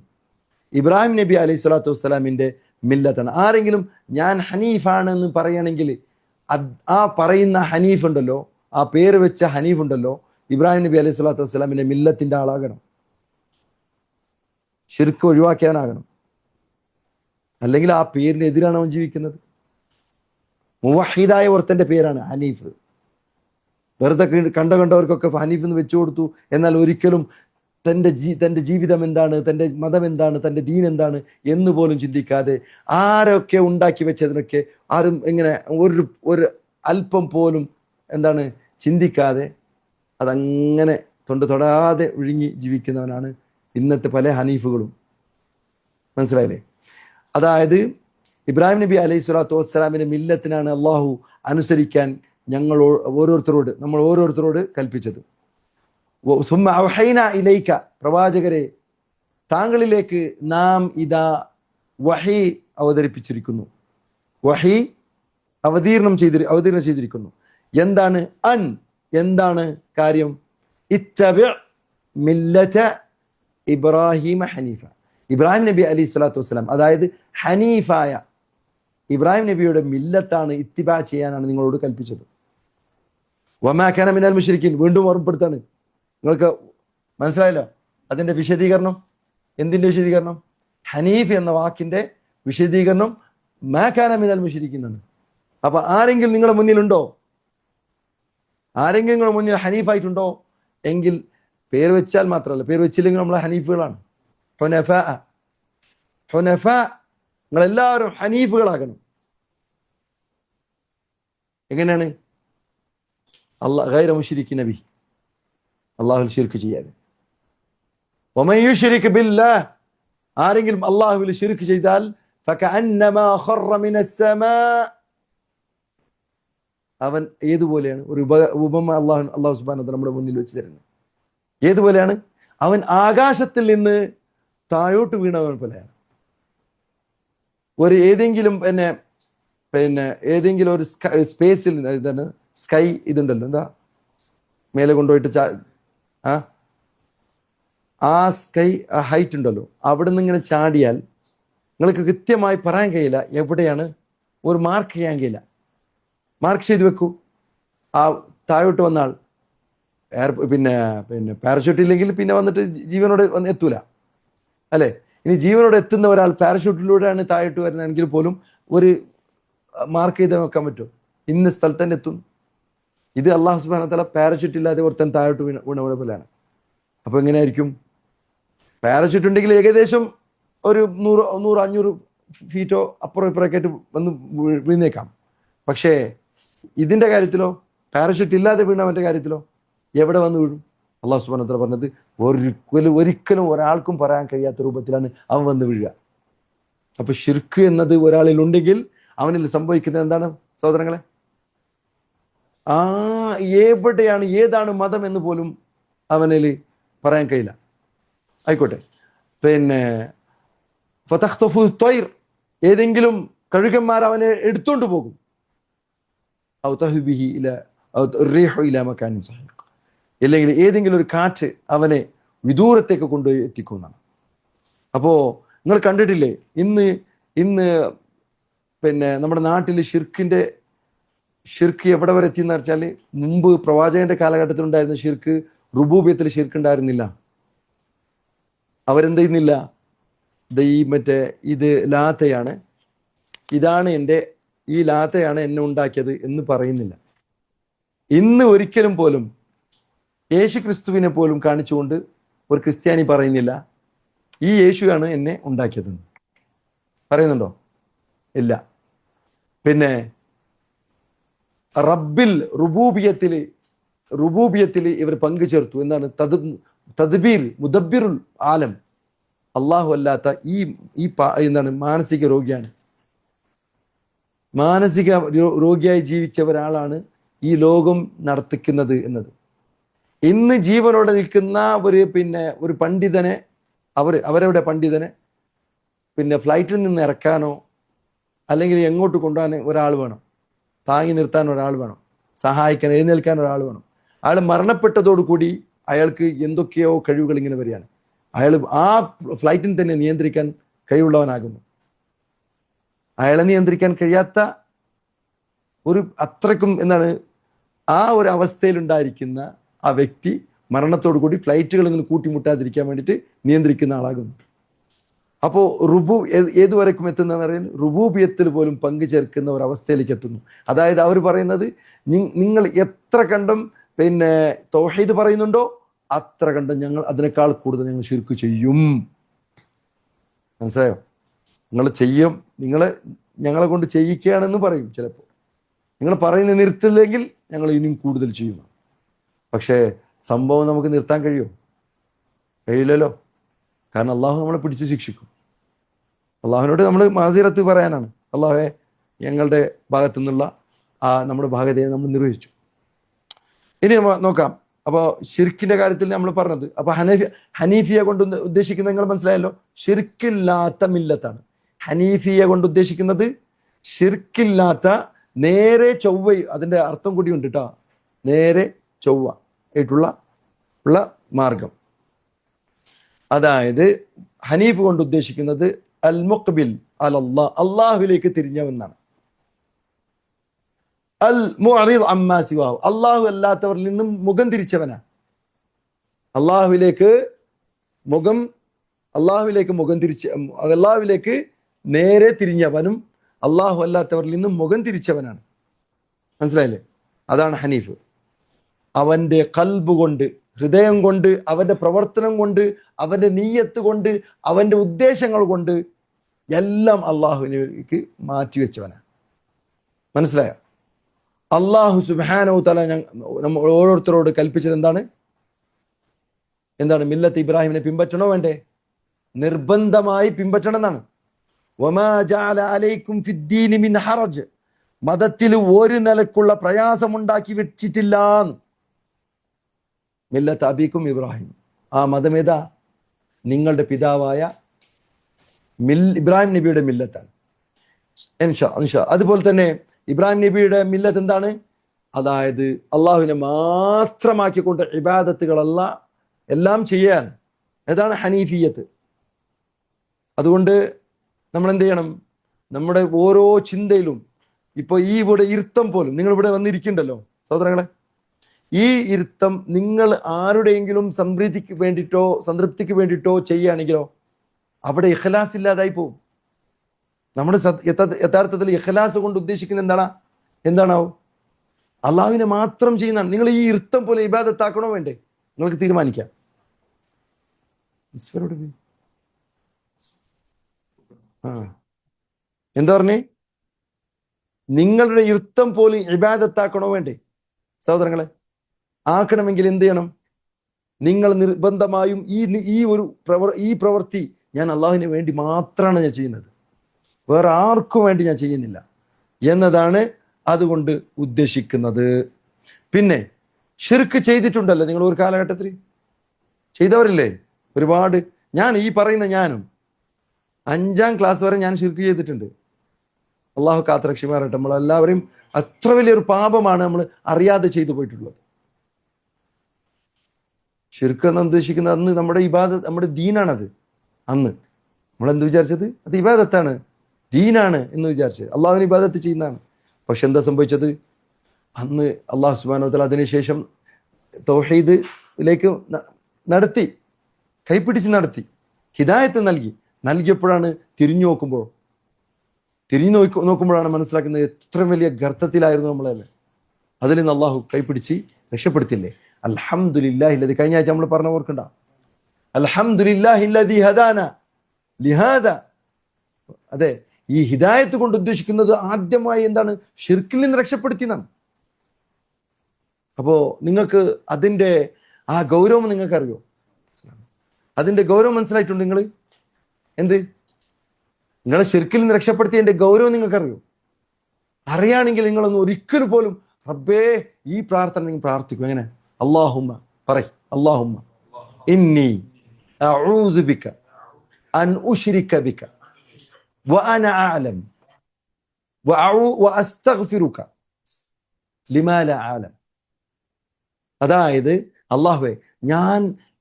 ഇബ്രാഹിം നബി അലൈഹി സ്വലാത്തു വസ്സലാമിൻ്റെ മില്ലത്താണ്. ആരെങ്കിലും ഞാൻ ഹനീഫാണെന്ന് പറയണമെങ്കിൽ ആ പറയുന്ന ഹനീഫ് ഉണ്ടല്ലോ, ആ പേര് വെച്ച ഹനീഫ് ഉണ്ടല്ലോ, ഇബ്രാഹിം നബി അലൈഹി സ്വലാത്തു വസ്സലാമിന്റെ മില്ലത്തിന്റെ ആളാകണം, ശിർക്ക് ഒഴിവാക്കിയാനാകണം. അല്ലെങ്കിൽ ആ പേരിനെതിരാണ് അവൻ ജീവിക്കുന്നത്. മുവഹിദായ ഒരുത്തന്റെ പേരാണ് ഹനീഫ്. വെറുതെ കണ്ടവർക്കൊക്കെ ഹനീഫ് എന്ന് വെച്ചു കൊടുത്തു. എന്നാൽ ഒരിക്കലും തൻ്റെ ജീവിതം എന്താണ്, തൻ്റെ മതം എന്താണ്, തൻ്റെ ദീൻ എന്താണ് എന്ന് പോലും ചിന്തിക്കാതെ, ആരൊക്കെ ഉണ്ടാക്കി വെച്ചതിനൊക്കെ ആരും ഇങ്ങനെ ഒരു അല്പം പോലും എന്താണ് ചിന്തിക്കാതെ അതങ്ങനെ തൊടാതെ ഒഴുങ്ങി ജീവിക്കുന്നവനാണ് ഇന്നത്തെ പല ഹനീഫുകളും. മനസ്സിലായില്ലേ? അതായത് ഇബ്രാഹിം നബി അലൈഹി സ്വലാത്തു വസ്സലാമിന്റെ മില്ലത്തിനാണ് അള്ളാഹു അനുസരിക്കാൻ നമ്മൾ ഓരോരുത്തരോട് കൽപ്പിച്ചത്. സുമ്മ ഔഹൈന ഇലൈക, പ്രവാചകരെ താങ്കളിലേക്ക് നാം ഇതാ വഹി അവതരിപ്പിച്ചിരിക്കുന്നു, വഹി അവതീർണം ചെയ്തിരിക്കുന്നു. എന്താണ്? എന്താണ് കാര്യം? ഇത്തബി മില്ലത ഇബ്രാഹിം ഹനീഫ. ഇബ്രാഹിം നബി അലൈഹി സ്വലാത്തു വസ്സലാം, അതായത് ഹനീഫായ ഇബ്രാഹിം നബിയുടെ മില്ലത്താണ് ഇത്തിബാ ചെയ്യാനാണ് നിങ്ങളോട് കൽപ്പിച്ചത്. വമാ കാന മിനൽ മുശ്രിക്കീൻ, വീണ്ടും ഓർമ്മപ്പെടുത്താണ്. നിങ്ങൾക്ക് മനസ്സിലായല്ലോ അതിന്റെ വിശദീകരണം? എന്തിന്റെ വിശദീകരണം? ഹനീഫ് എന്ന വാക്കിന്റെ വിശദീകരണം മാ കാന മിനൽ മുശ്രിക്കീൻ ആണ്. അപ്പൊ ആരെങ്കിലും നിങ്ങളുടെ മുന്നിലുണ്ടോ, ആരെങ്കിലും നിങ്ങളുടെ മുന്നിൽ ഹനീഫായിട്ടുണ്ടോ എങ്കിൽ പേര് വെച്ചാൽ മാത്രമല്ല, പേര് വെച്ചില്ലെങ്കിൽ നമ്മൾ ഹനീഫുകളാണ്. ഹുനഫ, നിങ്ങളെല്ലാവരും ഹനീഫുകളാകണം. എങ്ങനെയാണ്? ഗൈറ മുശ്രിക്കീന ബിഹി, അള്ളാഹുൽ ശിർക്ക് ചെയ്യാതെ. വമൻ യുശ്രിക് ബില്ലാഹ്, ആരെങ്കിലും അള്ളാഹുവിൽ ശിർക്ക് ചെയ്താൽ ഫകഅന്നമാ ഖറ മിനസ്സമാ, അവൻ ഏതുപോലെയാണ്? ഒരു ഉപമ അള്ളാഹു സുബ്ഹാനഹു വ തആല നമ്മുടെ മുന്നിൽ വെച്ച് തരുന്നത്. ഏതുപോലെയാണ്? അവൻ ആകാശത്തിൽ നിന്ന് താഴോട്ട് വീണവൻ പോലെയാണ്. ഏതെങ്കിലും ഏതെങ്കിലും ഒരു സ്പേസിൽ ഇതാണ് സ്കൈ ഇതുണ്ടല്ലോ, എന്താ മേലെ കൊണ്ടുപോയിട്ട് ആ സ്കൈ ഹൈറ്റ് ഉണ്ടല്ലോ, അവിടെ നിന്ന് ഇങ്ങനെ ചാടിയാൽ നിങ്ങൾക്ക് കൃത്യമായി പറയാൻ കഴിയില്ല എവിടെയാണ്. ഒരു മാർക്ക് ചെയ്യാൻ കഴിയില്ല. മാർക്ക് ചെയ്ത് വെക്കൂ. ആ താഴോട്ട് വന്നാൽ പിന്നെ പാരഷൂട്ട് ഇല്ലെങ്കിൽ പിന്നെ വന്നിട്ട് ജീവനോടെ എത്തൂല അല്ലേ? ഇനി ജീവനോടെ എത്തുന്ന ഒരാൾ പാരഷൂട്ടിലൂടെയാണ് താഴോട്ട് വരുന്നതെങ്കിൽ പോലും ഒരു മാർക്ക് ചെയ്ത് വെക്കാൻ പറ്റും, ഇന്ന സ്ഥലത്ത് തന്നെ എത്തും. ഇത് അള്ളാഹു സുബ്ഹാനഹു വ തആല പാരഷൂട്ട് ഇല്ലാതെ ഒരുത്തൻ താഴോട്ട് വീണ പോലെയാണ്. അപ്പൊ എങ്ങനെയായിരിക്കും? പാരഷൂട്ട് ഉണ്ടെങ്കിൽ ഏകദേശം ഒരു 100-500 ഫീറ്റോ അപ്പുറം ഇപ്പുറമൊക്കെ ആയിട്ട് വന്ന് വീഴുന്നേക്കാം. പക്ഷേ ഇതിന്റെ കാര്യത്തിലോ, പാരഷൂട്ട് ഇല്ലാതെ വീണവന്റെ കാര്യത്തിലോ എവിടെ വന്ന് വീഴും? അള്ളാഹു സുബ്ഹാനഹു വ തആല പറഞ്ഞത് ഒരിക്കലും ഒരാൾക്കും പറയാൻ കഴിയാത്ത രൂപത്തിലാണ് അവൻ വന്ന് വീഴുക. അപ്പൊ ശിർക്ക് എന്നത് ഒരാളിൽ ഉണ്ടെങ്കിൽ അവനിൽ സംഭവിക്കുന്നത് എന്താണ് സഹോദരങ്ങളെ? എവിടെയാണ്, ഏതാണ് മതം എന്ന് പോലും അവനിൽ പറയാൻ കഴിയില്ല. ആയിക്കോട്ടെ, ഫതഖ്തഫു ത്വയ്ർ, ഏതെങ്കിലും കഴുകന്മാർ അവനെ എടുത്തോണ്ട് പോകും. ഔ തഹ്ബിഹി ഇലാ റീഹു ഇലാ മകാനിൻ സഹീഖ്, അല്ലെങ്കിൽ ഏതെങ്കിലും ഒരു കാറ്റ് അവനെ വിദൂരത്തേക്ക് കൊണ്ടുപോയി എത്തിക്കുന്നതാണ്. അപ്പോ നിങ്ങൾ കണ്ടിട്ടില്ലേ ഇന്ന് നമ്മുടെ നാട്ടിൽ ഷിർക്ക് എവിടെ വരെ എത്തിയെന്ന് വെച്ചാൽ, മുമ്പ് പ്രവാചകന്റെ കാലഘട്ടത്തിൽ ഉണ്ടായിരുന്ന ഷിർക്ക് റുബൂബിയത്തിൽ ഷിർക്ക് ഉണ്ടായിരുന്നില്ല. അവരെന്ത് ചെയ്യുന്നില്ല? ഇത് ലാത്തയാണ്, ഈ ലാത്തയാണ് എന്നെ ഉണ്ടാക്കിയത് എന്ന് പറയുന്നില്ല. ഇന്ന് ഒരിക്കലും പോലും യേശു ക്രിസ്തുവിനെ പോലും കാണിച്ചുകൊണ്ട് ഒരു ക്രിസ്ത്യാനി പറയുന്നില്ല ഈ യേശുവാണ് എന്നെ ഉണ്ടാക്കിയതെന്ന്. പറയുന്നുണ്ടോ? ഇല്ല. പിന്നെ റബ്ബിൽ റുബൂബിയത്തിൽ ഇവർ പങ്കു ചേർത്തു. എന്താണ്? തദ്ബീർ, മുദബ്ബിറുൽ ആലം. അള്ളാഹു അല്ലാത്ത എന്താണ് മാനസിക രോഗിയാണ്. മാനസിക രോഗിയായി ജീവിച്ച ഒരാളാണ് ഈ ലോകം നടത്തിക്കുന്നത് എന്നത്. ഇന്ന് ജീവനോടെ നിൽക്കുന്ന ഒരു പണ്ഡിതനെ അവരവരുടെ പണ്ഡിതനെ ഫ്ലൈറ്റിൽ നിന്ന് ഇറക്കാനോ അല്ലെങ്കിൽ എങ്ങോട്ട് കൊണ്ടുപോകാൻ ഒരാൾ വേണം, താങ്ങി നിർത്താൻ ഒരാൾ വേണം, സഹായിക്കാൻ എഴുന്നേൽക്കാൻ ഒരാൾ വേണം. അയാൾ മരണപ്പെട്ടതോടുകൂടി അയാൾക്ക് എന്തൊക്കെയോ കഴിവുകൾ ഇങ്ങനെ വരികയാണ്. അയാൾ ആ ഫ്ലൈറ്റിന് തന്നെ നിയന്ത്രിക്കാൻ കഴിവുള്ളവനാകുന്നു. അയാളെ നിയന്ത്രിക്കാൻ കഴിയാത്ത ഒരു അത്രക്കും എന്താണ് ആ ഒരു അവസ്ഥയിലുണ്ടായിരിക്കുന്ന ആ വ്യക്തി മരണത്തോടു കൂടി ഫ്ലൈറ്റുകൾ ഇങ്ങനെ കൂട്ടിമുട്ടാതിരിക്കാൻ വേണ്ടിയിട്ട് നിയന്ത്രിക്കുന്ന ആളാകുന്നു. അപ്പോൾ ഏതുവരെക്കും എത്തുന്നതെന്ന് പറയുന്നത് റുബൂബിയത്തിൽ പോലും പങ്കു ചേർക്കുന്ന ഒരു അവസ്ഥയിലേക്ക് എത്തുന്നു. അതായത് അവർ പറയുന്നത് നിങ്ങൾ എത്ര കണ്ടും തൗഹീദ് പറയുന്നുണ്ടോ അത്ര കണ്ടും ഞങ്ങൾ അതിനേക്കാൾ കൂടുതൽ ഞങ്ങൾ ശിർക്ക് ചെയ്യും. മനസ്സിലായോ? നിങ്ങൾ ചെയ്യും, ഞങ്ങളെ കൊണ്ട് ചെയ്യിക്കുകയാണെന്ന് പറയും. ചിലപ്പോൾ നിങ്ങൾ പറയുന്ന നിർത്തില്ലെങ്കിൽ ഞങ്ങൾ ഇനിയും കൂടുതൽ ചെയ്യും. പക്ഷേ സംഭവം നമുക്ക് നിർത്താൻ കഴിയുമോ? കഴിയില്ലല്ലോ. കാരണം അള്ളാഹു നമ്മളെ പിടിച്ച് ശിക്ഷിക്കും. അള്ളാഹുവിനോട് നമ്മൾ മാസിറത്ത് പറയാനാണ്, അള്ളാഹുവെ ഞങ്ങളുടെ ഭാഗത്തു നിന്നുള്ള നമ്മുടെ ഭാഗതയെ നമ്മൾ നിർവഹിച്ചു. ഇനി നോക്കാം. അപ്പോൾ ഷിർക്കിന്റെ കാര്യത്തിൽ നമ്മൾ പറഞ്ഞത്, അപ്പൊ ഹനീഫിയെ കൊണ്ട് ഉദ്ദേശിക്കുന്നത് നിങ്ങൾ മനസ്സിലായല്ലോ, ഷിർക്കില്ലാത്ത മില്ലത്താണ്. ഹനീഫിയെ കൊണ്ട് ഉദ്ദേശിക്കുന്നത് ഷിർക്കില്ലാത്ത നേരെ ചൊവ്വ, അതിന്റെ അർത്ഥം കൂടി ഉണ്ട് കേട്ടോ, നേരെ ചൊവ്വ ആയിട്ടുള്ള മാർഗം. അതായത് ഹനീഫ് കൊണ്ട് ഉദ്ദേശിക്കുന്നത് അൽ മുഖ്ബിൽ അലല്ലാഹ്, അള്ളാഹുവിലേക്ക് തിരിഞ്ഞവനാണ്. അൽ മുഅറിദ് അമ്മാ സിവാഹു, അള്ളാഹു അല്ലാത്തവരിൽ നിന്നും മുഖം തിരിച്ചവനാണ്. അള്ളാഹുവിലേക്ക് നേരെ തിരിഞ്ഞവനും അള്ളാഹു അല്ലാത്തവരിൽ നിന്നും മുഖം തിരിച്ചവനാണ്. മനസ്സിലായില്ലേ? അതാണ് ഹനീഫ്. അവന്റെ ഖൽബ് കൊണ്ട്, ഹൃദയം കൊണ്ട്, അവന്റെ പ്രവർത്തനം കൊണ്ട്, അവന്റെ നീയത്ത് കൊണ്ട്, അവന്റെ ഉദ്ദേശങ്ങൾ കൊണ്ട് എല്ലാം അള്ളാഹുവിലേക്ക് മാറ്റിവെച്ചവനാണ്. മനസ്സിലായോ? അള്ളാഹു സുബ്ഹാനഹു തആല നമ്മൾ ഓരോരുത്തരോട് കൽപ്പിച്ചത് എന്താണ്? മില്ലത്ത് ഇബ്രാഹിമിനെ പിൻപറ്റണോ വേണ്ടേ? നിർബന്ധമായി പിൻപറ്റണം എന്നാണ്. വമാ ജഅല അലൈക്കും ഫിദ്ദീനി മിൻ ഹറജ്, മതത്തിൽ ഒരു നിലക്കുള്ള പ്രയാസമുണ്ടാക്കി വെച്ചിട്ടില്ല. മില്ലത്ത് അബീക്കും ഇബ്രാഹിം, ആ മതമേതാ? നിങ്ങളുടെ പിതാവായ ഇബ്രാഹിം നബിയുടെ മില്ലത്താണ്. അതുപോലെ തന്നെ ഇബ്രാഹിം നബിയുടെ മില്ലത്ത് എന്താണ്? അതായത് അള്ളാഹുവിനെ മാത്രമാക്കിക്കൊണ്ട് ഇബാദത്തുകളല്ല എല്ലാം ചെയ്യാൻ. അതാണ് ഹനീഫിയത്ത്. അതുകൊണ്ട് നമ്മൾ എന്ത് ചെയ്യണം? നമ്മുടെ ഓരോ ചിന്തയിലും, ഇപ്പൊ ഈ ഇവിടെ ഇരുത്തം പോലും, നിങ്ങൾ ഇവിടെ വന്നിരിക്കണ്ടല്ലോ സഹോദരങ്ങളെ, ഈ ഇരുത്തം നിങ്ങൾ ആരുടെയെങ്കിലും സംതൃപ്തിക്ക് വേണ്ടിയിട്ടോ ചെയ്യുകയാണെങ്കിലോ അവിടെ ഇഖ്ലാസ് ഇല്ലാതായി പോകും. നമ്മുടെ യഥാർത്ഥത്തിൽ ഇഖ്ലാസ് കൊണ്ട് ഉദ്ദേശിക്കുന്നത് എന്താണാവും? അള്ളാഹുവിനെ മാത്രം ചെയ്യുന്നതാണ്. നിങ്ങൾ ഈ ഇരുത്തം പോലെ ഇബാദത്താക്കണോ വേണ്ടേ? നിങ്ങൾക്ക് തീരുമാനിക്കാം. എന്താ പറഞ്ഞേ? നിങ്ങളുടെ ഇരുത്തം പോലും ഇബാദത്താക്കണോ വേണ്ടേ? സഹോദരങ്ങളെ, ആക്കണമെങ്കിൽ എന്ത് ചെയ്യണം? നിങ്ങൾ നിർബന്ധമായും ഈ പ്രവൃത്തി ഞാൻ അള്ളാഹുവിന് വേണ്ടി മാത്രമാണ് ഞാൻ ചെയ്യുന്നത്, വേറെ ആർക്കും വേണ്ടി ഞാൻ ചെയ്യുന്നില്ല എന്നതാണ് അതുകൊണ്ട് ഉദ്ദേശിക്കുന്നത്. പിന്നെ ഷിർക്ക് ചെയ്തിട്ടുണ്ടല്ലോ നിങ്ങൾ ഒരു കാലഘട്ടത്തിൽ, ചെയ്തവരില്ലേ ഒരുപാട്. ഞാനും 5ാം ക്ലാസ് വരെ ഞാൻ ഷിർക്ക് ചെയ്തിട്ടുണ്ട്. അള്ളാഹു കാത്തരക്ഷിമാറട്ടെ. നമ്മളെല്ലാവരെയും അത്ര വലിയൊരു പാപമാണ് നമ്മൾ അറിയാതെ ചെയ്തു പോയിട്ടുള്ളത്. ഷിർക്ക് എന്ന് ഉദ്ദേശിക്കുന്നത് അന്ന് നമ്മുടെ ഇബാദത്ത്, നമ്മുടെ ദീനാണത്. അന്ന് നമ്മളെന്ത് വിചാരിച്ചത്? അത് ഇബാദത്താണ്, ദീനാണ് എന്ന് വിചാരിച്ചത്, അള്ളാഹുവിന് ഇബാദത്ത് ചെയ്യുന്നതാണ്. പക്ഷെ എന്താ സംഭവിച്ചത്? അന്ന് അള്ളാഹു സുബ്ഹാനഹു വ തആല അതിനുശേഷം തൗഹീദിലേക്ക് കൈപ്പിടിച്ച് നടത്തി, ഹിദായത്ത് നൽകിയപ്പോഴാണ് തിരിഞ്ഞു നോക്കുമ്പോഴാണ് മനസ്സിലാക്കുന്നത് എത്ര വലിയ ഗർത്തത്തിലായിരുന്നു നമ്മളല്ലേ. അതിൽ നിന്ന് അള്ളാഹു കൈപ്പിടിച്ച് രക്ഷപ്പെടുത്തില്ലേ. അൽഹംദുലില്ലാഹില്ലദി, കഴിഞ്ഞ ആഴ്ച നമ്മൾ പറഞ്ഞ ഓർക്കണ്ട, അൽഹംദുലില്ലാഹില്ലദി ഹദാന ലിഹാദാ. അതെ, ഈ ഹിദായത്ത് കൊണ്ട് ഉദ്ദേശിക്കുന്നത് ആദ്യമായി എന്താണ്? ഷിർക്കിൽ നിന്ന് രക്ഷപ്പെടുത്തിയെന്നാണ്. അപ്പോ നിങ്ങൾക്ക് അതിന്റെ ആ ഗൗരവം നിങ്ങൾക്ക് അറിയോ? അതിന്റെ ഗൗരവം മനസ്സിലായിട്ടുണ്ട്? നിങ്ങളെ ഷിർക്കിൽ നിന്ന് രക്ഷപ്പെടുത്തിയതിന്റെ ഗൗരവം നിങ്ങൾക്കറിയോ? അറിയാണെങ്കിൽ നിങ്ങളൊന്ന് ഒരിക്കൽ പോലും റബ്ബേ ഈ പ്രാർത്ഥന നിങ്ങൾ പ്രാർത്ഥിക്കും. എങ്ങനെ? അല്ലാഹുമ്മ അല്ലാഹുമ്മ ഇന്നി അഊദു ബിക അൻ ഉശ്രിക ബിക വഅന അഅലം വഅസ്തഗ്ഫിറുക ലിമാ ലാ അഅലം. അതായത് അല്ലാഹുവേ, ഞാൻ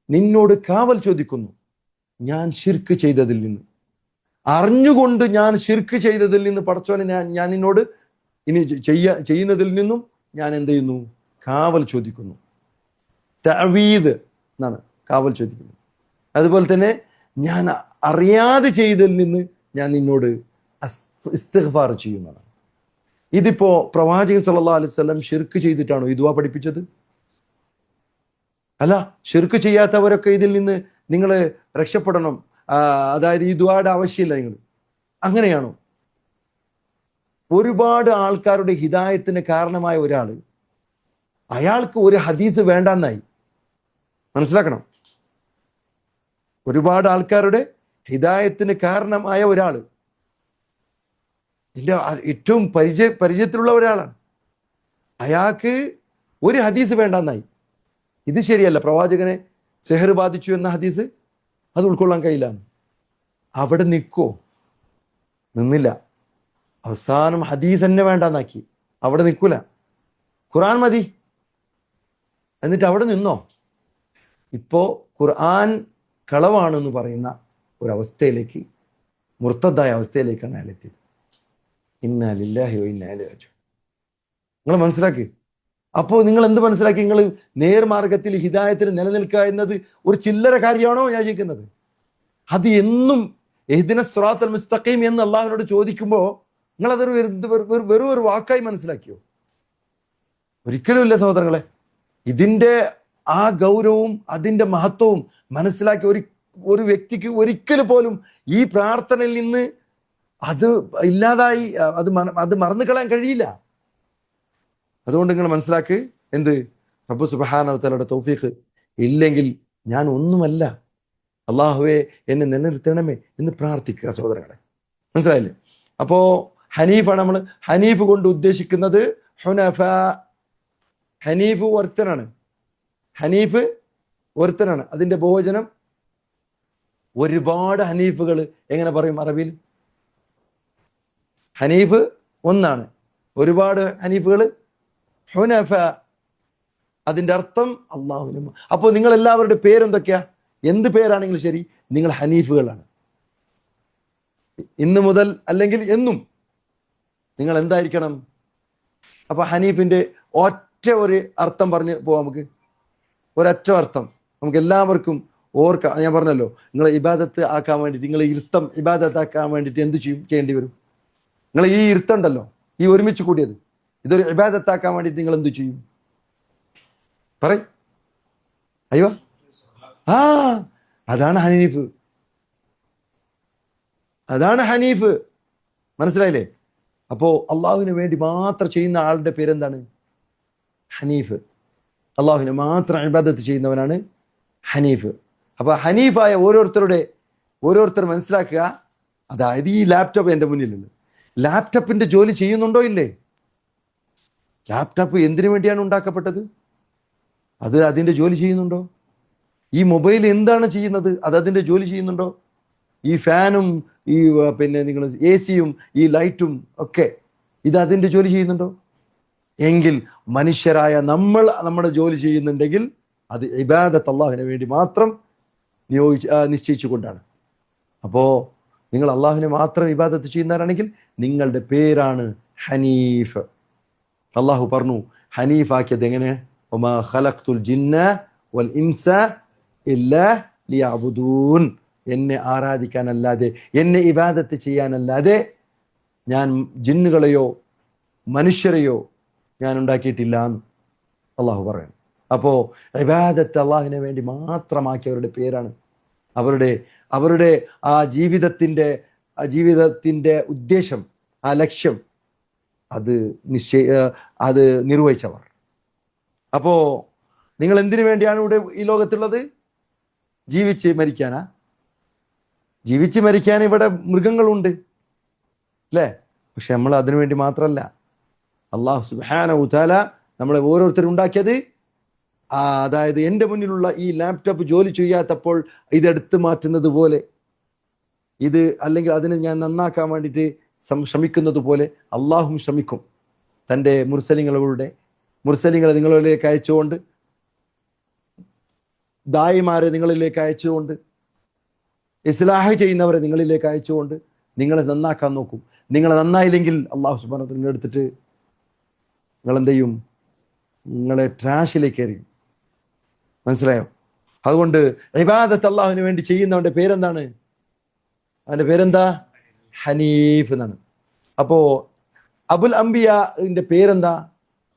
നിന്നോട് കാവൽ ചോദിക്കുന്നു ഞാൻ ശിർക്ക് ചെയ്തതിൽ നിന്ന്, അറിഞ്ഞുകൊണ്ട് ഞാൻ ശിർക്ക് ചെയ്തതിൽ നിന്ന് പടച്ചോനെ ഞാൻ നിന്നോട് ഇനി ചെയ്യുന്നതിൽ നിന്നും ഞാൻ എന്ത് ചെയ്യുന്നു? കാവൽ ചോദിക്കുന്നു. തഅവീദ് എന്നാണ് കാവൽ ചോദിക്കുന്നത്. അതുപോലെ തന്നെ ഞാൻ അറിയാതെ ചെയ്തതിൽ നിന്ന് ഞാൻ നിന്നോട് ഇസ്തിഗ്ഫാർ ചെയ്യുന്നതാണ്. ഇതിപ്പോ പ്രവാചകൻ സല്ലല്ലാഹു അലൈഹി വസല്ലം ശിർക്ക് ചെയ്തിട്ടാണോ ഈ ദുആ പഠിപ്പിച്ചത്? അല്ല, ശിർക്ക് ചെയ്യാത്തവരൊക്കെ ഇതിൽ നിന്ന് നിങ്ങൾ രക്ഷപ്പെടണം, അതായത് ഈ ദുആയുടെ ആവശ്യമില്ല നിങ്ങൾ, അങ്ങനെയാണോ? ഒരുപാട് ആൾക്കാരുടെ ഹിദായത്തിന് കാരണമായ ഒരാൾ, അയാൾക്ക് ഒരു ഹദീസ് വേണ്ടെന്നായി. മനസ്സിലാക്കണം. ഒരുപാട് ആൾക്കാരുടെ ഹിദായത്തിന് കാരണമായ ഒരാൾ, എൻ്റെ ഏറ്റവും പരിചയത്തിലുള്ള ഒരാളാണ്, അയാൾക്ക് ഒരു ഹദീസ് വേണ്ടെന്നായി. ഇത് ശരിയല്ല. പ്രവാചകനെ സെഹർ ബാധിച്ചു എന്ന ഹദീസ് അത് ഉൾക്കൊള്ളാൻ കഴിയില്ലാണ്. അവിടെ നിൽക്കോ? നിന്നില്ല. അവസാനം ഹദീസ് തന്നെ വേണ്ടെന്നാക്കി. അവിടെ നിൽക്കൂല, ഖുർആൻ മതി. എന്നിട്ട് അവിടെ നിന്നോ? ഇപ്പോ ഖുർആൻ കളവാണെന്ന് പറയുന്ന ഒരവസ്ഥയിലേക്ക്, മുർത്തദ്ദായ അവസ്ഥയിലേക്കാണ് അയാൾ എത്തിയത്. ഇന്നാ ലില്ലാഹി വ ഇന്നാ ഇലൈഹി റാജിഊൻ. നിങ്ങൾ മനസ്സിലാക്കി. അപ്പോൾ നിങ്ങൾ എന്ത് മനസ്സിലാക്കി? നിങ്ങൾ നേർമാർഗത്തിൽ ഹിദായത്തിൽ നിലനിൽക്കുക എന്നത് ഒരു ചില്ലറ കാര്യമാണോ ഞാൻ ചോദിക്കുന്നത്? അത് എന്നും ഇഹ്ദിന സിറാത്തൽ മുസ്തഖീം എന്ന് അള്ളാഹുവിനോട് ചോദിക്കുമ്പോൾ നിങ്ങളതൊരു വെറും ഒരു വാക്കായി മനസ്സിലാക്കിയോ? ഒരിക്കലും ഇല്ല സഹോദരങ്ങളെ. ഇതിൻ്റെ ആ ഗൗരവവും അതിൻ്റെ മഹത്വവും മനസ്സിലാക്കി ഒരു വ്യക്തിക്ക് ഒരിക്കൽ പോലും ഈ പ്രാർത്ഥനയിൽ നിന്ന് അത് ഇല്ലാതായി അത് മറന്നു കളയാൻ കഴിയില്ല. അതുകൊണ്ട് നിങ്ങൾ മനസ്സിലാക്ക്, എന്ത്? റബ്ബ് സുബ്ഹാനഹു വ തആലയുടെ തൗഫീഖ് ഇല്ലെങ്കിൽ ഞാൻ ഒന്നുമല്ല, അള്ളാഹുവേ എന്നെ നിലനിർത്തണമേ എന്ന് പ്രാർത്ഥിക്കുക സഹോദരങ്ങളെ. മനസ്സിലായില്ലേ? അപ്പോ ഹനീഫാണ് നമ്മൾ. ഹനീഫ് കൊണ്ട് ഉദ്ദേശിക്കുന്നത് ഹുനഫ. ഹനീഫ് ഒരുത്തനാണ്. ഹനീഫ് ഒരുത്തനാണ്. അതിന്റെ ബഹുവചനം ഒരുപാട് ഹനീഫുകൾ. എങ്ങനെ പറയും അറബിയിൽ? ഹനീഫ് ഒന്നാണ്, ഒരുപാട് ഹനീഫുകൾ ഹുനഫ. അതിന്റെ അർത്ഥം അള്ളാഹുവിനും. അപ്പോൾ നിങ്ങൾ എല്ലാവരുടെ പേരെന്തൊക്കെയാ? എന്ത് പേരാണെങ്കിലും ശരി, നിങ്ങൾ ഹനീഫുകളാണ്. ഇന്ന് മുതൽ അല്ലെങ്കിൽ എന്നും നിങ്ങൾ എന്തായിരിക്കണം? അപ്പൊ ഹനീഫിന്റെ ഒറ്റ ഒരു അർത്ഥം പറഞ്ഞ് പോവാം. നമുക്ക് ഒരൊറ്റ അർത്ഥം നമുക്ക് എല്ലാവർക്കും ഓർക്കാം. ഞാൻ പറഞ്ഞല്ലോ, നിങ്ങൾ ഇബാദത്ത് ആക്കാൻ വേണ്ടിയിട്ട്, നിങ്ങൾ ഇരുത്തം ഇബാദത്ത് ആക്കാൻ വേണ്ടിയിട്ട് എന്ത് ചെയ്യേണ്ടി വരും? നിങ്ങൾ ഈ ഇരുത്തുണ്ടല്ലോ, ഈ ഒരുമിച്ച് കൂടിയത്, ഇതൊരു ഇബാദത്താക്കാൻ വേണ്ടിയിട്ട് നിങ്ങൾ എന്ത് ചെയ്യും? പറയ്. അയ്യോ, അതാണ് ഹനീഫ്. അതാണ് ഹനീഫ്. മനസ്സിലായില്ലേ? അപ്പോ അള്ളാഹുവിന് വേണ്ടി മാത്രം ചെയ്യുന്ന ആളുടെ പേരെന്താണ്? ഹനീഫ്. അള്ളാഹുവിനെ മാത്രം ഇബാദത്ത് ചെയ്യുന്നവനാണ് ഹനീഫ്. അപ്പൊ ഹനീഫായ ഓരോരുത്തർ മനസ്സിലാക്കുക. അതായത് ഈ ലാപ്ടോപ്പ് എൻ്റെ മുന്നിലുണ്ട്. ലാപ്ടോപ്പിന്റെ ജോലി ചെയ്യുന്നുണ്ടോ ഇല്ലേ? ലാപ്ടോപ്പ് എന്തിനു വേണ്ടിയാണ് ഉണ്ടാക്കപ്പെട്ടത്? അത് അതിന്റെ ജോലി ചെയ്യുന്നുണ്ടോ? ഈ മൊബൈൽ എന്താണ് ചെയ്യുന്നത്? അത് അതിന്റെ ജോലി ചെയ്യുന്നുണ്ടോ? ഈ ഫാനും ഈ നിങ്ങൾ AC-യും ഈ ലൈറ്റും ഒക്കെ ഇത് അതിന്റെ ജോലി ചെയ്യുന്നുണ്ടോ? എങ്കിൽ മനുഷ്യരായ നമ്മൾ നമ്മുടെ ജോലി ചെയ്യുന്നുണ്ടെങ്കിൽ അത് ഇബാദത്ത് അള്ളാഹുവിന് വേണ്ടി മാത്രം നിശ്ചയിച്ചു കൊണ്ടാണ്. അപ്പോ നിങ്ങൾ അള്ളാഹുവിനെ മാത്രം ഇബാദത്ത് ചെയ്യുന്നവരാണെങ്കിൽ നിങ്ങളുടെ പേരാണ് ഹനീഫ്. അള്ളാഹു പറഞ്ഞു ഹനീഫാക്കിയത് എങ്ങനെ? വമാ ഖലഖ്തുൽ ജിന്ന വൽ ഇൻസ ഇല്ലാ ലിയഅ്ബുദൂൻ. എന്നെ ആരാധിക്കാനല്ലാതെ, എന്നെ ഇബാദത്ത് ചെയ്യാനല്ലാതെ ഞാൻ ജിന്നുകളെയോ മനുഷ്യരെയോ ഞാൻ ഉണ്ടാക്കിയിട്ടില്ല എന്ന് അള്ളാഹു പറയും. അപ്പോ ഇബാദത്ത് അള്ളാഹുവിന് വേണ്ടി മാത്രമാക്കിയവരുടെ പേരാണ്. അവരുടെ ആ ജീവിതത്തിന്റെ ഉദ്ദേശം, ആ ലക്ഷ്യം അത് നിർവഹിച്ചവർ. അപ്പോ നിങ്ങൾ എന്തിനു വേണ്ടിയാണ് ഇവിടെ ഈ ലോകത്തുള്ളത്? ജീവിച്ച് മരിക്കാനാ? ജീവിച്ച് മരിക്കാൻ ഇവിടെ മൃഗങ്ങളുണ്ട് അല്ലേ? പക്ഷെ നമ്മൾ അതിനു വേണ്ടി മാത്രമല്ല. അല്ലാഹു സുബ്ഹാനഹു വ തആല നമ്മളെ ഓരോരുത്തരും ഉണ്ടാക്കിയത്, അതായത് എൻ്റെ മുന്നിലുള്ള ഈ ലാപ്ടോപ്പ് ജോലി ചെയ്യാത്തപ്പോൾ ഇതെടുത്ത് മാറ്റുന്നത് പോലെ, ഇത് അല്ലെങ്കിൽ അതിനെ ഞാൻ നന്നാക്കാൻ വേണ്ടിയിട്ട് ശ്രമിക്കുന്നത് പോലെ അള്ളാഹും ശ്രമിക്കും. തൻ്റെ മുർസലിങ്ങളെ നിങ്ങളിലേക്ക് അയച്ചുകൊണ്ട്, ദായിമാരെ നിങ്ങളിലേക്ക് അയച്ചുകൊണ്ട്, ഇസ്ലാഹ് ചെയ്യുന്നവരെ നിങ്ങളിലേക്ക് അയച്ചുകൊണ്ട്, നിങ്ങളെ നന്നാക്കാൻ നോക്കും. നിങ്ങളെ നന്നായില്ലെങ്കിൽ അള്ളാഹു സുബ്ഹാനഹു വ തആല എടുത്തിട്ട് നിങ്ങളെന്ത് ചെയ്യും? നിങ്ങളെ ട്രാഷിലേക്ക് എറിയും. മനസ്സിലായോ? അതുകൊണ്ട് ഇബാദത്ത് അള്ളാഹുവിന് വേണ്ടി ചെയ്യുന്നവന്റെ പേരെന്താണ്? അവന്റെ പേരെന്താ? ഹനീഫ് എന്നാണ്. അപ്പോ അബുൽ അംബിയാന്റെ പേരെന്താ?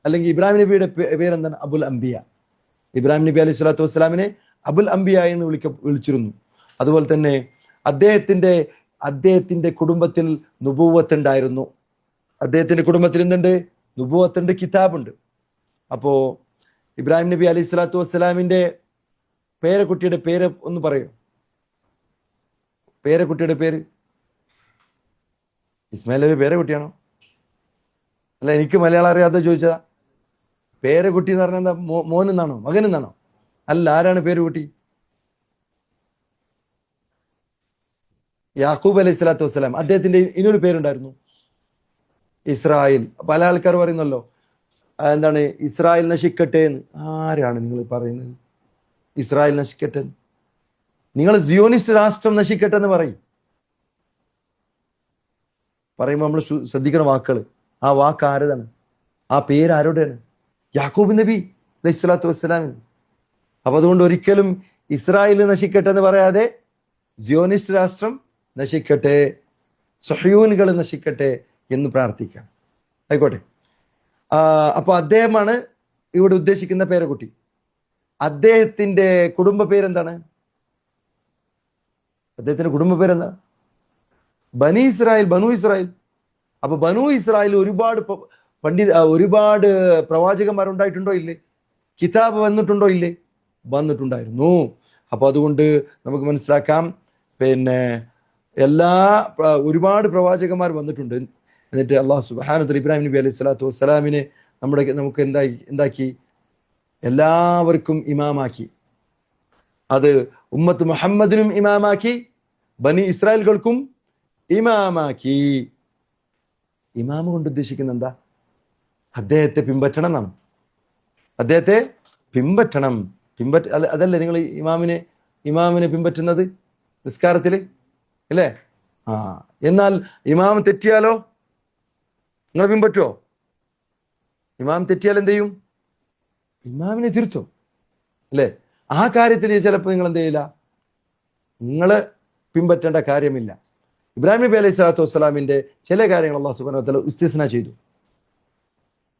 അല്ലെങ്കിൽ ഇബ്രാഹിം നബിയുടെ പേരെന്താണ്? അബുൽ അംബിയ. ഇബ്രാഹിം നബി അലൈഹി സ്വലാത്തു വസ്സലാമിനെ അബുൽ അംബിയ എന്ന് വിളിച്ചിരുന്നു. അതുപോലെ തന്നെ അദ്ദേഹത്തിന്റെ കുടുംബത്തിൽ നുബൂവത്ത് ഉണ്ടായിരുന്നു. അദ്ദേഹത്തിന്റെ കുടുംബത്തിൽ എന്തുണ്ട്? നുബൂവത്തുണ്ട്, കിതാബുണ്ട്. അപ്പോ ഇബ്രാഹിം നബി അലൈഹി സ്വലാത്തു വസ്സലാമിന്റെ പേരക്കുട്ടിയുടെ പേര് ഒന്ന് പറയൂ. പേരക്കുട്ടിയുടെ പേര്? ഇസ്മായിൽ നബി പേരക്കുട്ടിയാണോ? അല്ല, എനിക്ക് മലയാളം അറിയാതെ ചോദിച്ചതാ. പേരക്കുട്ടി എന്ന് പറഞ്ഞാൽ എന്താ? മോനെന്നാണോ മകനെന്നാണോ? അല്ല, ആരാണ് പേരുകുട്ടി? യാക്കൂബ് അലൈഹി സ്വലാത്തു വസ്സലാം. അദ്ദേഹത്തിന്റെ ഇനിയൊരു പേരുണ്ടായിരുന്നു, ഇസ്രായേൽ. പല ആൾക്കാർ പറയുന്നല്ലോ എന്താണ്, ഇസ്രായേൽ നശിക്കട്ടെ എന്ന്. ആരാണ് നിങ്ങൾ പറയുന്നത് ഇസ്രായേൽ നശിക്കട്ടെ എന്ന്? നിങ്ങൾ സിയോണിസ്റ്റ് രാഷ്ട്രം നശിക്കട്ടെ എന്ന് പറയുമ്പോൾ നമ്മൾ ശ്രദ്ധിക്കുന്ന വാക്കുകൾ. ആ വാക്ക് ആരതാണ്? ആ പേര് ആരോടെയാണ്? യാക്കൂബ് നബി അലൈഹി സ്വലാത്തു വസ്സലാമിന്. അപ്പൊ അതുകൊണ്ട് ഒരിക്കലും ഇസ്രായേൽ നശിക്കട്ടെ എന്ന് പറയാതെ സിയോണിസ്റ്റ് രാഷ്ട്രം നശിക്കട്ടെ, സുഹയൂനുകൾ നശിക്കട്ടെ എന്ന് പ്രാർത്ഥിക്കാം. ആയിക്കോട്ടെ. അപ്പൊ അദ്ദേഹമാണ് ഇവിടെ ഉദ്ദേശിക്കുന്ന പേരക്കുട്ടി. അദ്ദേഹത്തിന്റെ കുടുംബ പേരെന്താണ്? അദ്ദേഹത്തിന്റെ കുടുംബ പേരെന്താ? ബനു ഇസ്രായേൽ. അപ്പൊ ബനു ഇസ്രായേൽ ഒരുപാട് പ്രവാചകന്മാരുണ്ടായിട്ടുണ്ടോ ഇല്ലേ? കിതാബ് വന്നിട്ടുണ്ടോ ഇല്ലേ? വന്നിട്ടുണ്ടായിരുന്നു. അപ്പൊ അതുകൊണ്ട് നമുക്ക് മനസ്സിലാക്കാം, ഒരുപാട് പ്രവാചകന്മാർ വന്നിട്ടുണ്ട്. എന്നിട്ട് അള്ളാഹു സുബ്ഹാനഹു വ തആല ഇബ്രാഹിം നബി അലൈഹി സ്വലാത്തു വസ്സലാമിനെ നമുക്ക് എന്താക്കി? എല്ലാവർക്കും ഇമാമാക്കി. അത് ഉമ്മത്ത് മുഹമ്മദിനും ഇമാമാക്കി, ബനി ഇസ്രായേൽകൾക്കും ഇമാമാക്കി. ഇമാമ കൊണ്ട് ഉദ്ദേശിക്കുന്ന എന്താ? അദ്ദേഹത്തെ പിൻപറ്റണം എന്നാണ്. അദ്ദേഹത്തെ പിൻപറ്റണം. അതല്ലേ നിങ്ങൾ ഇമാമിനെ പിൻപറ്റുന്നത് നിസ്കാരത്തിൽ, അല്ലേ? എന്നാൽ ഇമാം തെറ്റിയാലോ നിങ്ങൾ പിൻപറ്റുമോ? ഇമാം തെറ്റിയാൽ എന്ത് ചെയ്യും? ഇമാമിനെ തിരുത്തും, അല്ലേ? ആ കാര്യത്തിൽ ചിലപ്പോൾ നിങ്ങൾ എന്ത് ചെയ്യില്ല, നിങ്ങൾ പിൻപറ്റേണ്ട കാര്യമില്ല. ഇബ്രാഹിം നബി അലൈഹി സ്വലാത്തു വസ്സലാമിന്റെ ചില കാര്യങ്ങൾ അല്ലാഹു സുബ്ഹാനഹു വ തആല ഇസ്തിസ്ന ചെയ്തു.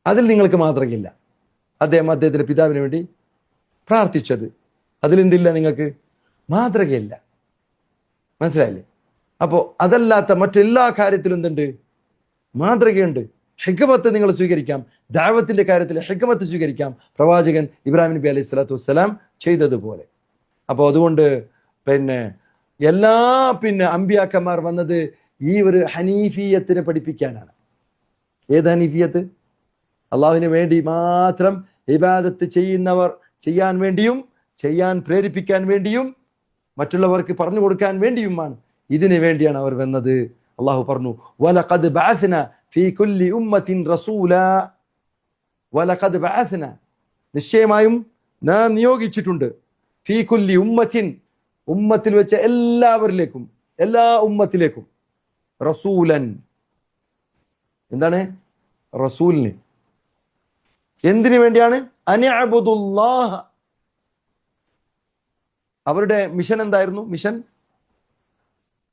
അതിൽ നിങ്ങൾക്ക് മാതൃകയില്ല. അദ്ദേഹത്തിന്റെ പിതാവിന് വേണ്ടി പ്രാർത്ഥിച്ചത്, അതിലെന്തില്ല? നിങ്ങൾക്ക് മാതൃകയില്ല. മനസ്സിലായില്ലേ? അപ്പോ അതല്ലാത്ത മറ്റെല്ലാ കാര്യത്തിലും എന്തുണ്ട്? മാതൃകയുണ്ട്. ഹിക്മത്ത് നിങ്ങൾ സ്വീകരിക്കാം. ദഅവത്തിന്റെ കാര്യത്തിൽ ഹിക്മത്ത് സ്വീകരിക്കാം, പ്രവാചകൻ ഇബ്രാഹിം നബി അലൈഹി സ്വലാത്തു വസ്സലാം ചെയ്തതുപോലെ. അപ്പോൾ അതുകൊണ്ട് എല്ലാ അമ്പിയാക്കന്മാർ വന്നത് ഈ ഒരു ഹനീഫിയത്തിനെ പഠിപ്പിക്കാനാണ്. ഏത് ഹനീഫിയത്ത്? അള്ളാഹുവിന് വേണ്ടി മാത്രം ഇബാദത്ത് ചെയ്യാൻ വേണ്ടിയും, ചെയ്യാൻ പ്രേരിപ്പിക്കാൻ വേണ്ടിയും, മറ്റുള്ളവർക്ക് പറഞ്ഞു കൊടുക്കാൻ വേണ്ടിയുമാണ്. ഇതിനു വേണ്ടിയാണ് അവർ വന്നത്. അള്ളാഹു പറഞ്ഞു, വലഖദ് ബഅസ്ന ഫീ കുല്ലി ഉമ്മത്തിൻ റസൂലാ. വലഖദ് ബഅസ്ന, നിശ്ചയമായും നാം നിയോഗിച്ചിട്ടുണ്ട്, ഫീ കുല്ലി ഉമ്മത്തിൻ, ഉമ്മത്തിൽ വെച്ച എല്ലാവരിലേക്കും, എല്ലാ ഉമ്മത്തിലേക്കും, റസൂലൻ. എന്താണ് റസൂലിന്? എന്തിനു വേണ്ടിയാണ്? അനിഅബ്ദുല്ലാഹ. അവരുടെ മിഷൻ എന്തായിരുന്നു?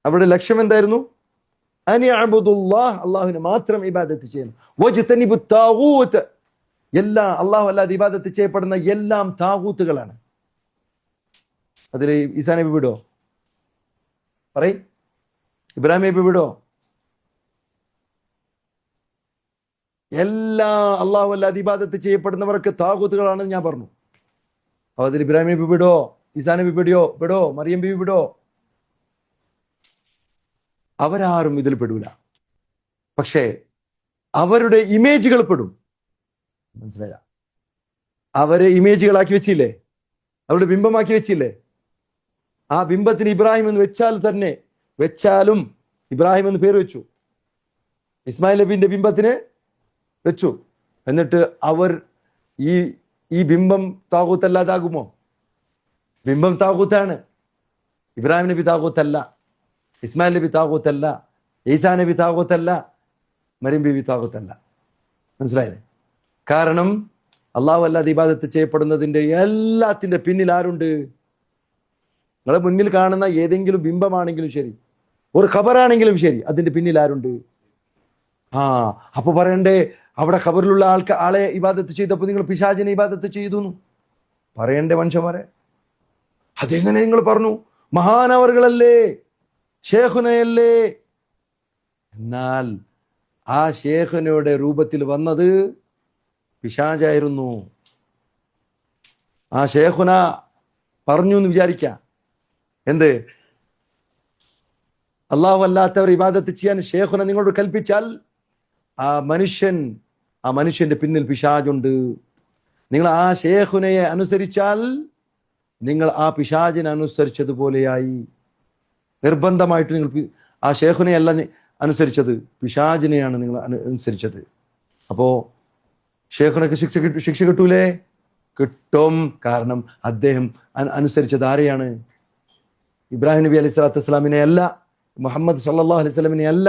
അവരുടെ ലക്ഷ്യം എന്തായിരുന്നു? അനിഅബ്ദുല്ലാഹ്, അള്ളാഹുവിനെ മാത്രം ഇബാദത്ത് ചെയ്യണം. വജ്തനിബു താഗൂത്ത്, എല്ലാ അള്ളാഹു അല്ലാതെ ഇബാദത്ത് ചെയ്യപ്പെടുന്ന എല്ലാം താഗൂത്തുകളാണ്. അതിൽ ഈസാ നബി വിടോ? ഇബ്രാഹിം നബി വിടോ? എല്ലാ അള്ളാഹു അല്ലാതെ ഇബാദത്ത് ചെയ്യപ്പെടുന്നവർക്ക് താഗൂത്തുകളാണെന്ന് ഞാൻ പറഞ്ഞു. അപ്പൊ അതിൽ ഇബ്രാഹിം നബി വിടോ? ഈസാ നബി വിടോ? മറിയം ബി വിടോ? അവരാരും ഇതിൽ പെടൂല. പക്ഷേ അവരുടെ ഇമേജുകൾ പെടും. മനസ്സിലായ? അവരെ ഇമേജുകളാക്കി വെച്ചില്ലേ? അവരുടെ ബിംബമാക്കി വെച്ചില്ലേ? ആ ബിംബത്തിന് ഇബ്രാഹിം എന്ന് വെച്ചാലും ഇബ്രാഹിം എന്ന് പേര് വെച്ചു. ഇസ്മായിൽ നബിന്റെ ബിംബത്തിന് വെച്ചു. എന്നിട്ട് അവർ ഈ ബിംബം താഗൂത്തല്ലാതാകുമോ? ബിംബം താഗൂത്താണ്. ഇബ്രാഹിം നബി താഗൂത്തല്ല, ഇസ്മായിൽ നബി താഗൂത്തല്ല, ഈസാ നബി താഗൂത്തല്ല, മറിയം ബീവി താഗൂത്തല്ല. മനസ്സിലായില്ലേ? കാരണം അള്ളാഹു അല്ലാതെ ഇബാദത്ത് ചെയ്യപ്പെടുന്നതിൻ്റെ എല്ലാത്തിൻ്റെ പിന്നിൽ ആരുണ്ട്? നിങ്ങളെ മുന്നിൽ കാണുന്ന ഏതെങ്കിലും ബിംബമാണെങ്കിലും ശരി, ഒരു ഖബറാണെങ്കിലും ശരി, അതിൻ്റെ പിന്നിൽ ആരുണ്ട്? അപ്പൊ പറയണ്ടേ അവിടെ ഖബറിലുള്ള ആളെ ഇബാദത്ത് ചെയ്തപ്പോൾ നിങ്ങൾ പിശാചിനെ ഇബാദത്ത് ചെയ്തു പറയണ്ടേ മനുഷ്യന്മാരെ? അതെങ്ങനെ നിങ്ങൾ പറഞ്ഞു? മഹാനവറുകളല്ലേ, ഷേഖുനയല്ലേ? എന്നാൽ ആ ഷേഖുനയുടെ രൂപത്തിൽ വന്നത് പിശാചായിരുന്നു. ആ ഷേഖുന പറഞ്ഞു എന്ന് വിചാരിക്കാം. എന്ത്? അള്ളാഹു അല്ലാത്തവർ ഇബാദത്ത് ചെയ്യാൻ ഷേഖുന നിങ്ങളോട് കൽപ്പിച്ചാൽ ആ മനുഷ്യന്റെ പിന്നിൽ പിശാചുണ്ട്. നിങ്ങൾ ആ ഷേഖുനയെ അനുസരിച്ചാൽ നിങ്ങൾ ആ പിശാചിനെ അനുസരിച്ചതുപോലെയായി. നിർബന്ധമായിട്ട് നിങ്ങൾ ആ ഷേഖുനയല്ല അനുസരിച്ചത്, പിശാചിനെയാണ് നിങ്ങൾ അനുസരിച്ചത്. അപ്പോ ഷേഖുനക്ക് ശിക്ഷ കിട്ടൂലേ? കിട്ടും. കാരണം അദ്ദേഹം അനുസരിച്ചത് ആരെയാണ്? ഇബ്രാഹിം നബി അലൈഹി സ്വലാത്തു വസ്സലാമിനെ അല്ല, മുഹമ്മദ് സല്ലല്ലാഹു അലൈഹി വസല്ലമിനെ അല്ല,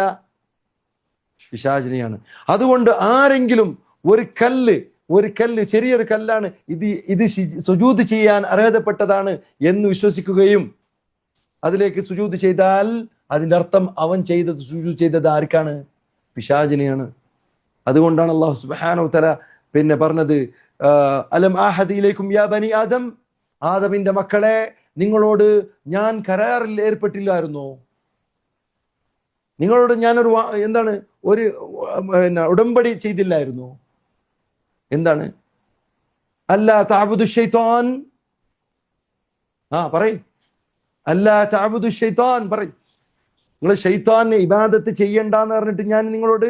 പിശാചിനെയാണ്. അതുകൊണ്ട് ആരെങ്കിലും ഒരു കല്ല് ചെറിയൊരു കല്ലാണ്, ഇത് സുജൂദ് ചെയ്യാൻ അർഹതപ്പെട്ടതാണ് എന്ന് വിശ്വസിക്കുകയും അതിലേക്ക് സുജൂദ് ചെയ്താൽ അതിൻ്റെ അർത്ഥം അവൻ സുജൂദ് ചെയ്തത് ആർക്കാണ്? പിശാചിനെയാണ്. അതുകൊണ്ടാണ് അല്ലാഹു സുബ്ഹാനഹു വ തആല പിന്നെ പറഞ്ഞത്, അലം ആഹദിലേക്കും യാ ബനി ആദം, ആദമിന്റെ മക്കളെ, നിങ്ങളോട് ഞാൻ കരാറിൽ ഏർപ്പെട്ടില്ലായിരുന്നോ? നിങ്ങളോട് ഞാനൊരു ഒരു ഉടമ്പടി ചെയ്തില്ലായിരുന്നു? എന്താണ്? അല്ലാ തഅബുദു ശൈത്താൻ. പറയ്, അല്ലാ തഅബുദു ശൈത്താൻ പറയ്. നിങ്ങൾ ശൈത്താനെ ഇബാദത്ത് ചെയ്യണ്ടെന്ന് പറഞ്ഞിട്ട് ഞാൻ നിങ്ങളോട്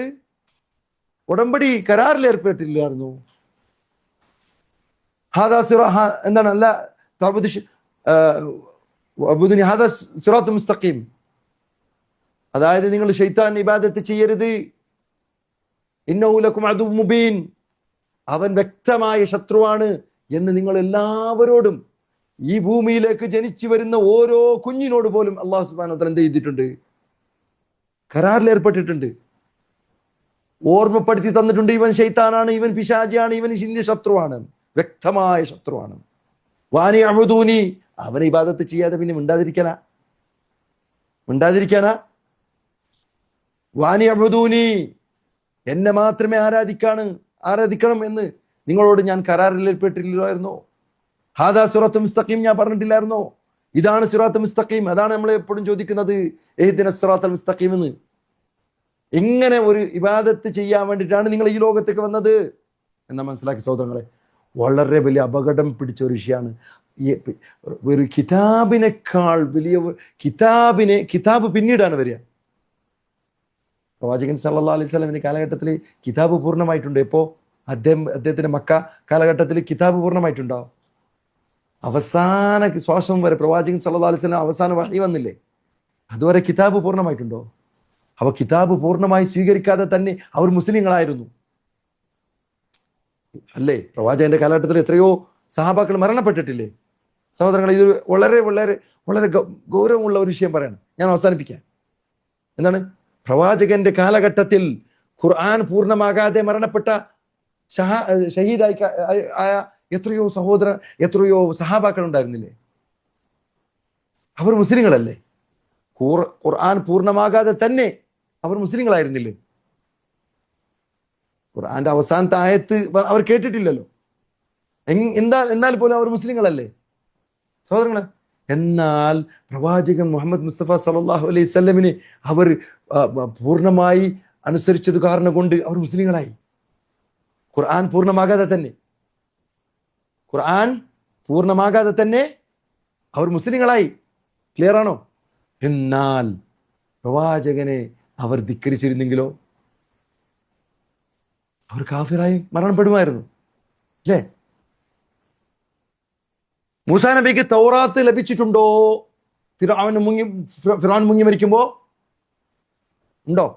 ഉടമ്പടി കരാറിൽ ഏർപ്പെട്ടില്ലായിരുന്നു? എന്താണ്? അല്ലാ തഅബുദു അബ്ദുനി ഹാദാ സിറാത്തുൽ മുസ്തഖീം. അതായത് നിങ്ങൾ ശൈത്താൻ ഇബാദത്ത് ചെയ്യരുത്. ഇന്നഹു ലക്കും അദുവ്വുൻ മുബീൻ, അവൻ വ്യക്തമായ ശത്രുവാണ് എന്ന് നിങ്ങൾ എല്ലാവരോടും, ഈ ഭൂമിയിലേക്ക് ജനിച്ചു വരുന്ന ഓരോ കുഞ്ഞിനോട് പോലും അല്ലാഹു സുബ്ഹാനഹു വ തആല എന്ത് ചെയ്തിട്ടുണ്ട്? കരാറിൽ ഏർപ്പെട്ടിട്ടുണ്ട്, ഓർമ്മപ്പെടുത്തി തന്നിട്ടുണ്ട്. ഇവൻ ശൈത്താനാണ്, ഇവൻ പിശാചിയാണ്, ഇവൻ ഇതിന്റെ ശത്രുവാണ്, വ്യക്തമായ ശത്രുവാണ്. വാനി അഅ്ബുദൂനി, അവനെ ഇബാദത്ത് ചെയ്യാതെ പിന്നെ മിണ്ടാതിരിക്കാനാ? വാനി അഅ്ബുദൂനി, എന്നെ മാത്രമേ ആരാധിക്കണം എന്ന് നിങ്ങളോട് ഞാൻ കരാറിൽ ഏർപ്പെട്ടില്ലായിരുന്നോ? ഹാദാ സിറാത്തുൽ മുസ്തഖീം ഞാൻ പറഞ്ഞിട്ടില്ലായിരുന്നോ? ഇതാണ് സിറാത്തുൽ മുസ്തഖീം. അതാണ് നമ്മൾ എപ്പോഴും ചോദിക്കുന്നത്, ഇഹ്ദിന സിറാത്തുൽ മുസ്തഖീം എന്ന്. ഇങ്ങനെ ഒരു ഇബാദത്ത് ചെയ്യാൻ വേണ്ടിയിട്ടാണ് നിങ്ങൾ ഈ ലോകത്തേക്ക് വന്നത് എന്ന് മനസ്സിലാക്കി സഹോദരങ്ങളെ. വളരെ വലിയ അപകടം പിടിച്ച ഒരു വിഷയമാണ്. ഒരു കിതാബിനേക്കാൾ വലിയ കിതാബ് പിന്നീടാണ് വരിക. പ്രവാചകൻ സല്ലല്ലാഹു അലൈഹി വസല്ലമിന്റെ കാലഘട്ടത്തിൽ കിതാബ് പൂർണ്ണമായിട്ടുണ്ട്. എപ്പോ? അദ്ദേഹത്തിന്റെ മക്ക കാലഘട്ടത്തിൽ കിതാബ് പൂർണ്ണമായിട്ടുണ്ടോ? അവസാന ശ്വാസം വരെ പ്രവാചകൻ സല്ലല്ലാഹു അലൈഹി വസല്ലം അവസാന വഹി വന്നില്ലേ? അതുവരെ കിതാബ് പൂർണ്ണമായിട്ടുണ്ടോ? അവ കിതാബ് പൂർണ്ണമായി സ്വീകരിക്കാതെ തന്നെ അവർ മുസ്ലിങ്ങളായിരുന്നു അല്ലേ? പ്രവാചകന്റെ കാലഘട്ടത്തിൽ എത്രയോ സഹാബാക്കൾ മരണപ്പെട്ടിട്ടില്ലേ സഹോദരങ്ങൾ? ഇത് വളരെ വളരെ വളരെ ഗൗരവമുള്ള ഒരു വിഷയം പറയണം. ഞാൻ അവസാനിപ്പിക്കാം. എന്താണ്? പ്രവാചകന്റെ കാലഘട്ടത്തിൽ ഖുർആൻ പൂർണ്ണമാകാതെ മരണപ്പെട്ട ഷഹീദായി ആയ എത്രയോ സഹാബാക്കൾ ഉണ്ടായിരുന്നില്ലേ? അവർ മുസ്ലിങ്ങളല്ലേ? ഖുർആൻ പൂർണ്ണമാകാതെ തന്നെ അവർ മുസ്ലിങ്ങളായിരുന്നില്ലേ? ഖുർആന്റെ അവസാനത്തെ ആയത്ത് അവർ കേട്ടിട്ടില്ലല്ലോ. എന്നാൽ പോലും അവർ മുസ്ലിങ്ങളല്ലേ സഹോദരങ്ങളെ? എന്നാൽ പ്രവാചകൻ മുഹമ്മദ് മുസ്തഫ സല്ലല്ലാഹു അലൈഹി വസല്ലമിനെ അവർ പൂർണ്ണമായി അനുസരിച്ചത് കാരണം കൊണ്ട് അവർ മുസ്ലിങ്ങളായി. ഖുർആൻ പൂർണ്ണമാകാതെ തന്നെ അവർ മുസ്ലിങ്ങളായി. ക്ലിയർ ആണോ? എന്നാൽ പ്രവാചകനെ അവർ ധിക്കരിച്ചിരുന്നെങ്കിലോ അവർ കാഫിറായി മരണപ്പെടുമായിരുന്നു അല്ലേ? മൂസാ നബിക്ക് തൗറാത്ത് ലഭിച്ചിട്ടുണ്ടോ? ഫിർഔൻ മുങ്ങി മരിക്കുമ്പോ ഉണ്ടോ?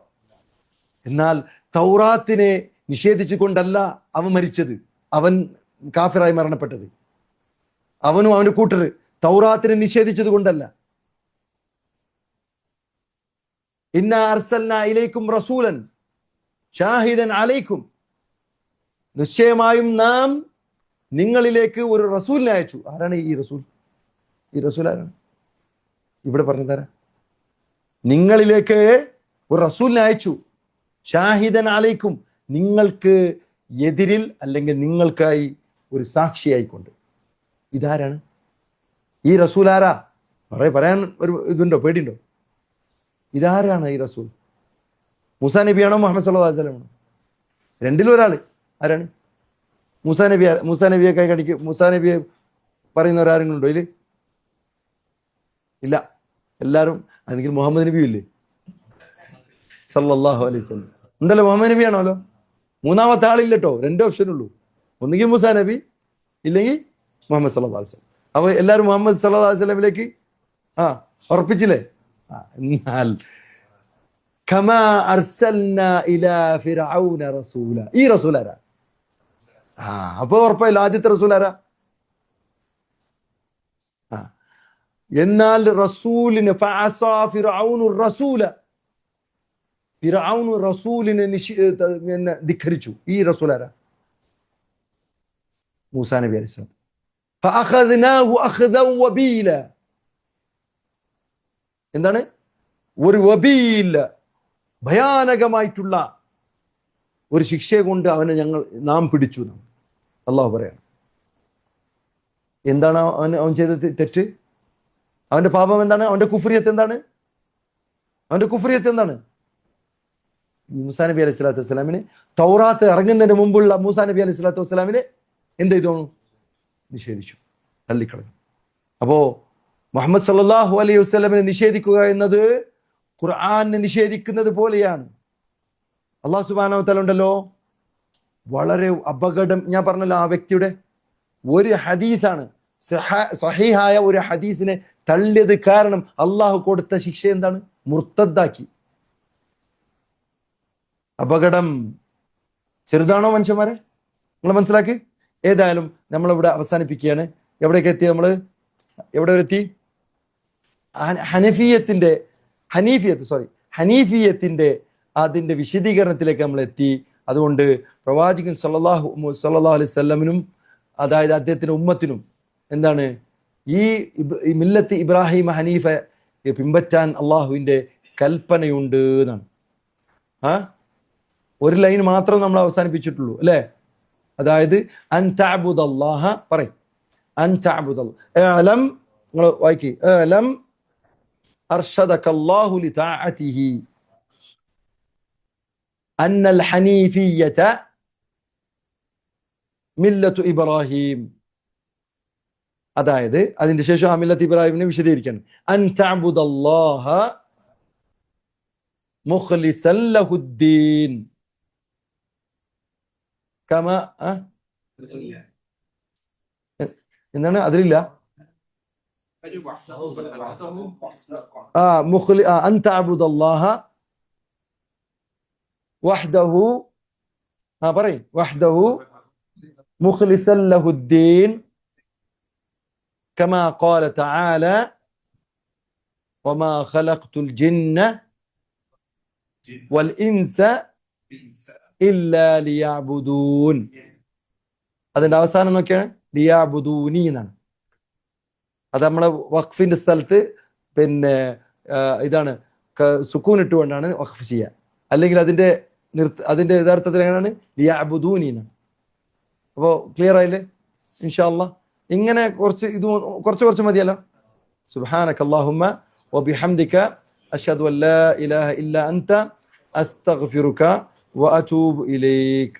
എന്നാൽ തൗറാത്തിനെ നിഷേധിച്ചുകൊണ്ടല്ല അവൻ മരിച്ചത്, അവൻ കാഫിറായി മരണപ്പെട്ടത്. അവനും അവന്റെ കൂട്ടർ തൗറാത്തിനെ നിഷേധിച്ചത് കൊണ്ടല്ല. ഇന്നാ അർസൽനാ ഇലൈക്കും റസൂലൻ ഷാഹിദൻ അലൈക്കും, നിശ്ചയമായും നാം നിങ്ങളിലേക്ക് ഒരു റസൂലിനെ അയച്ചു. ആരാണ് ഈ റസൂൽ? ഈ റസൂൽ ആരാണ്? ഇവിടെ പറഞ്ഞു തരാം. നിങ്ങളിലേക്ക് ഒരു റസൂലിനെ അയച്ചു, ഷാഹിദൻ അലൈക്കും, നിങ്ങൾക്ക് എതിരിൽ അല്ലെങ്കിൽ നിങ്ങൾക്കായി ഒരു സാക്ഷിയായിക്കൊണ്ട്. ഇതാരാണ് ഈ റസൂൽ? ആരാ? പറയാൻ ഒരു ഇതുണ്ടോ? പേടിയുണ്ടോ? ഇതാരാണ് ഈ റസൂൽ? മൂസാ നബിയാണോ മുഹമ്മദ് സല്ലല്ലാഹു അലൈഹി വസല്ലം ആണോ? രണ്ടിലും ഒരാൾ. ആരാണ്? മൂസാ നബി. മൂസാ നബിയെ കൈ കണിക്ക്. മൂസാ നബിയെ പറയുന്നവരാരെങ്കിലും ഉണ്ടോ ഇതിൽ? ഇല്ല. എല്ലാവരും അല്ലെങ്കിൽ മുഹമ്മദ് നബിയും ഇല്ലേ സല്ലല്ലാഹു അലൈഹി വസല്ലം? ഉണ്ടല്ലോ, മുഹമ്മദ് നബി ആണല്ലോ. മൂന്നാമത്തെ ആളില്ലട്ടോ, 2 ഓപ്ഷൻ ഉള്ളൂ. ഒന്നുകിൽ മൂസാ നബി, ഇല്ലെങ്കിൽ മുഹമ്മദ് സല്ലല്ലാഹു അലൈഹി വസല്ലം. അപ്പൊ എല്ലാവരും മുഹമ്മദ് സല്ലല്ലാഹു അലൈഹി വസല്ലമിലേക്ക് ഉറപ്പിച്ചില്ലേ? എന്നാൽ കമാ അർസൽനാ ഇലാ ഫിർഔന റസൂല, ഈ റസൂൽ ആരാ? അപ്പൊ ഉറപ്പായില്ല, ആദ്യത്തെ റസൂൽ ആരാ? എന്നാൽ റസൂലിന് ഫഅസാ ഫിർഔനു റസൂല, ഫിർഔനു റസൂലിനെ ധിക്കരിച്ചു. ഈ റസൂൽ ആരാ? മൂസാ നബി അലൈഹി സ്വലാം. ഫഅഖദ്നാഹു അഖ്ദൻ വബീല, എന്താണ്? ഒരു വബീല, ഭയാനകമായിട്ടുള്ള ഒരു ശിക്ഷയെ കൊണ്ട് അവനെ നാം പിടിച്ചു. അള്ളാഹു പറയാണ്. എന്താണ് അവൻ ചെയ്ത തെറ്റ്? അവന്റെ പാപം എന്താണ്? അവന്റെ കുഫ്രിയത്ത് എന്താണ്? അവന്റെ കുഫ്രിയത്ത് എന്താണ്? മൂസാ നബി അലൈഹി സ്വലാത്തു വസ്സലാമിന് തൗറാത്ത് ഇറങ്ങുന്നതിന് മുമ്പുള്ള മൂസാ നബി അലൈഹി സ്വലാത്തു വസ്സലാമിനെ എന്ത് ചെയ്തു? നിഷേധിച്ചു, തള്ളിക്കളഞ്ഞു. അപ്പോ മുഹമ്മദ് സല്ലല്ലാഹു അലൈഹി വസല്ലമിനെ നിഷേധിക്കുക എന്നത് ഖുർആനെ നിഷേധിക്കുന്നത് പോലെയാണ്. അല്ലാഹു സുബ്ഹാനഹു വ തആല ഉണ്ടല്ലോ, വളരെ അപകടം. ഞാൻ പറഞ്ഞല്ലോ, ആ വ്യക്തിയുടെ ഒരു ഹദീസാണ്, സഹീഹായ ഒരു ഹദീസിനെ തള്ളിയത് കാരണം അള്ളാഹു കൊടുത്ത ശിക്ഷ എന്താണ്? മുർത്തദ്ദാക്കി. അപകടം ചെറുതാണോ മനുഷ്യന്മാരെ? നിങ്ങൾ മനസ്സിലാക്കി. ഏതായാലും നമ്മളിവിടെ അവസാനിപ്പിക്കുകയാണ്. എവിടേക്ക് എത്തി? നമ്മൾ എവിടെ എത്തി? ഹനീഫിയത്തിന്റെ അതിന്റെ വിശദീകരണത്തിലേക്ക് നമ്മൾ എത്തി. അതുകൊണ്ട് പ്രവാചകൻ സല്ലല്ലാഹു അലൈഹി വസല്ലമിനും, അതായത് അദ്ദേഹത്തിന്റെ ഉമ്മത്തിനും എന്താണ് ഈ മില്ലത്ത് ഇബ്രാഹിം ഹനീഫ പിൻപറ്റാൻ അള്ളാഹുവിന്റെ കൽപ്പനയുണ്ട് എന്നാണ്. ഒരു ലൈൻ മാത്രം നമ്മൾ അവസാനിപ്പിച്ചിട്ടുള്ളൂ അല്ലേ? അതായത് അൻ തഅബുദല്ലാഹ, പറയും അൻ തഅബുദല്ലാഹ്, നിങ്ങൾ വായിക്കി, അലം അർഷദകല്ലാഹു ലിതഅതിഹി അന്നൽ ഹനീഫിയ്യത മില്ലത്തു ഇബ്രാഹിം. അതായത് അതിന്റെ ശേഷം ആ മില്ലത്ത് ഇബ്രാഹിമിനെ വിശദീകരിക്കണം. അൻ തഅബുദല്ലാഹ മുഖ്ലിസൻ ലഹുദ്ദീൻ കമാ, എന്താണ് അതിലില്ല? അൻ തഅബുദല്ലാഹ വഹ്ദഹു, പറയ്, വഹ്ദഹു മുഖ്ലിസൻ ലഹുദ്ദീൻ കമാ ഖാല തആല വമാ ഖലഖ്തുൽ ജിന്ന വൽ ഇൻസ ഇല്ലാ ലിയഅബുദൂൻ. അതിന്റെ അവസാനം നോക്കിയാണ് ലിയഅബുദൂനി എന്നാണ്. അത് നമ്മളെ വഖഫിന്റെ സ്ഥലത്ത് പിന്നെ ഇതാണ് സുക്കൂൻ ഇട്ടുകൊണ്ടാണ് വഖഫ് ചെയ്യുക. അല്ലെങ്കിൽ അതിന്റെ യഥാർത്ഥത്തിൽ എങ്ങനെയാണ്? ലിയഅബുദൂനി എന്നാണ്. അപ്പോൾ ക്ലിയർ ആയില്ലേ? ഇൻഷാ അല്ലാഹ് ഇങ്ങനെ കുറച്ച് മതിയല്ലോ. സുബ്ഹാനകല്ലാഹുമ്മ വബിഹംദിക അശ്ഹദു അൻ ലാ ഇലാഹ ഇല്ലാ അൻത അസ്തഗ്ഫിറുക വഅതൂബു ഇലൈക്.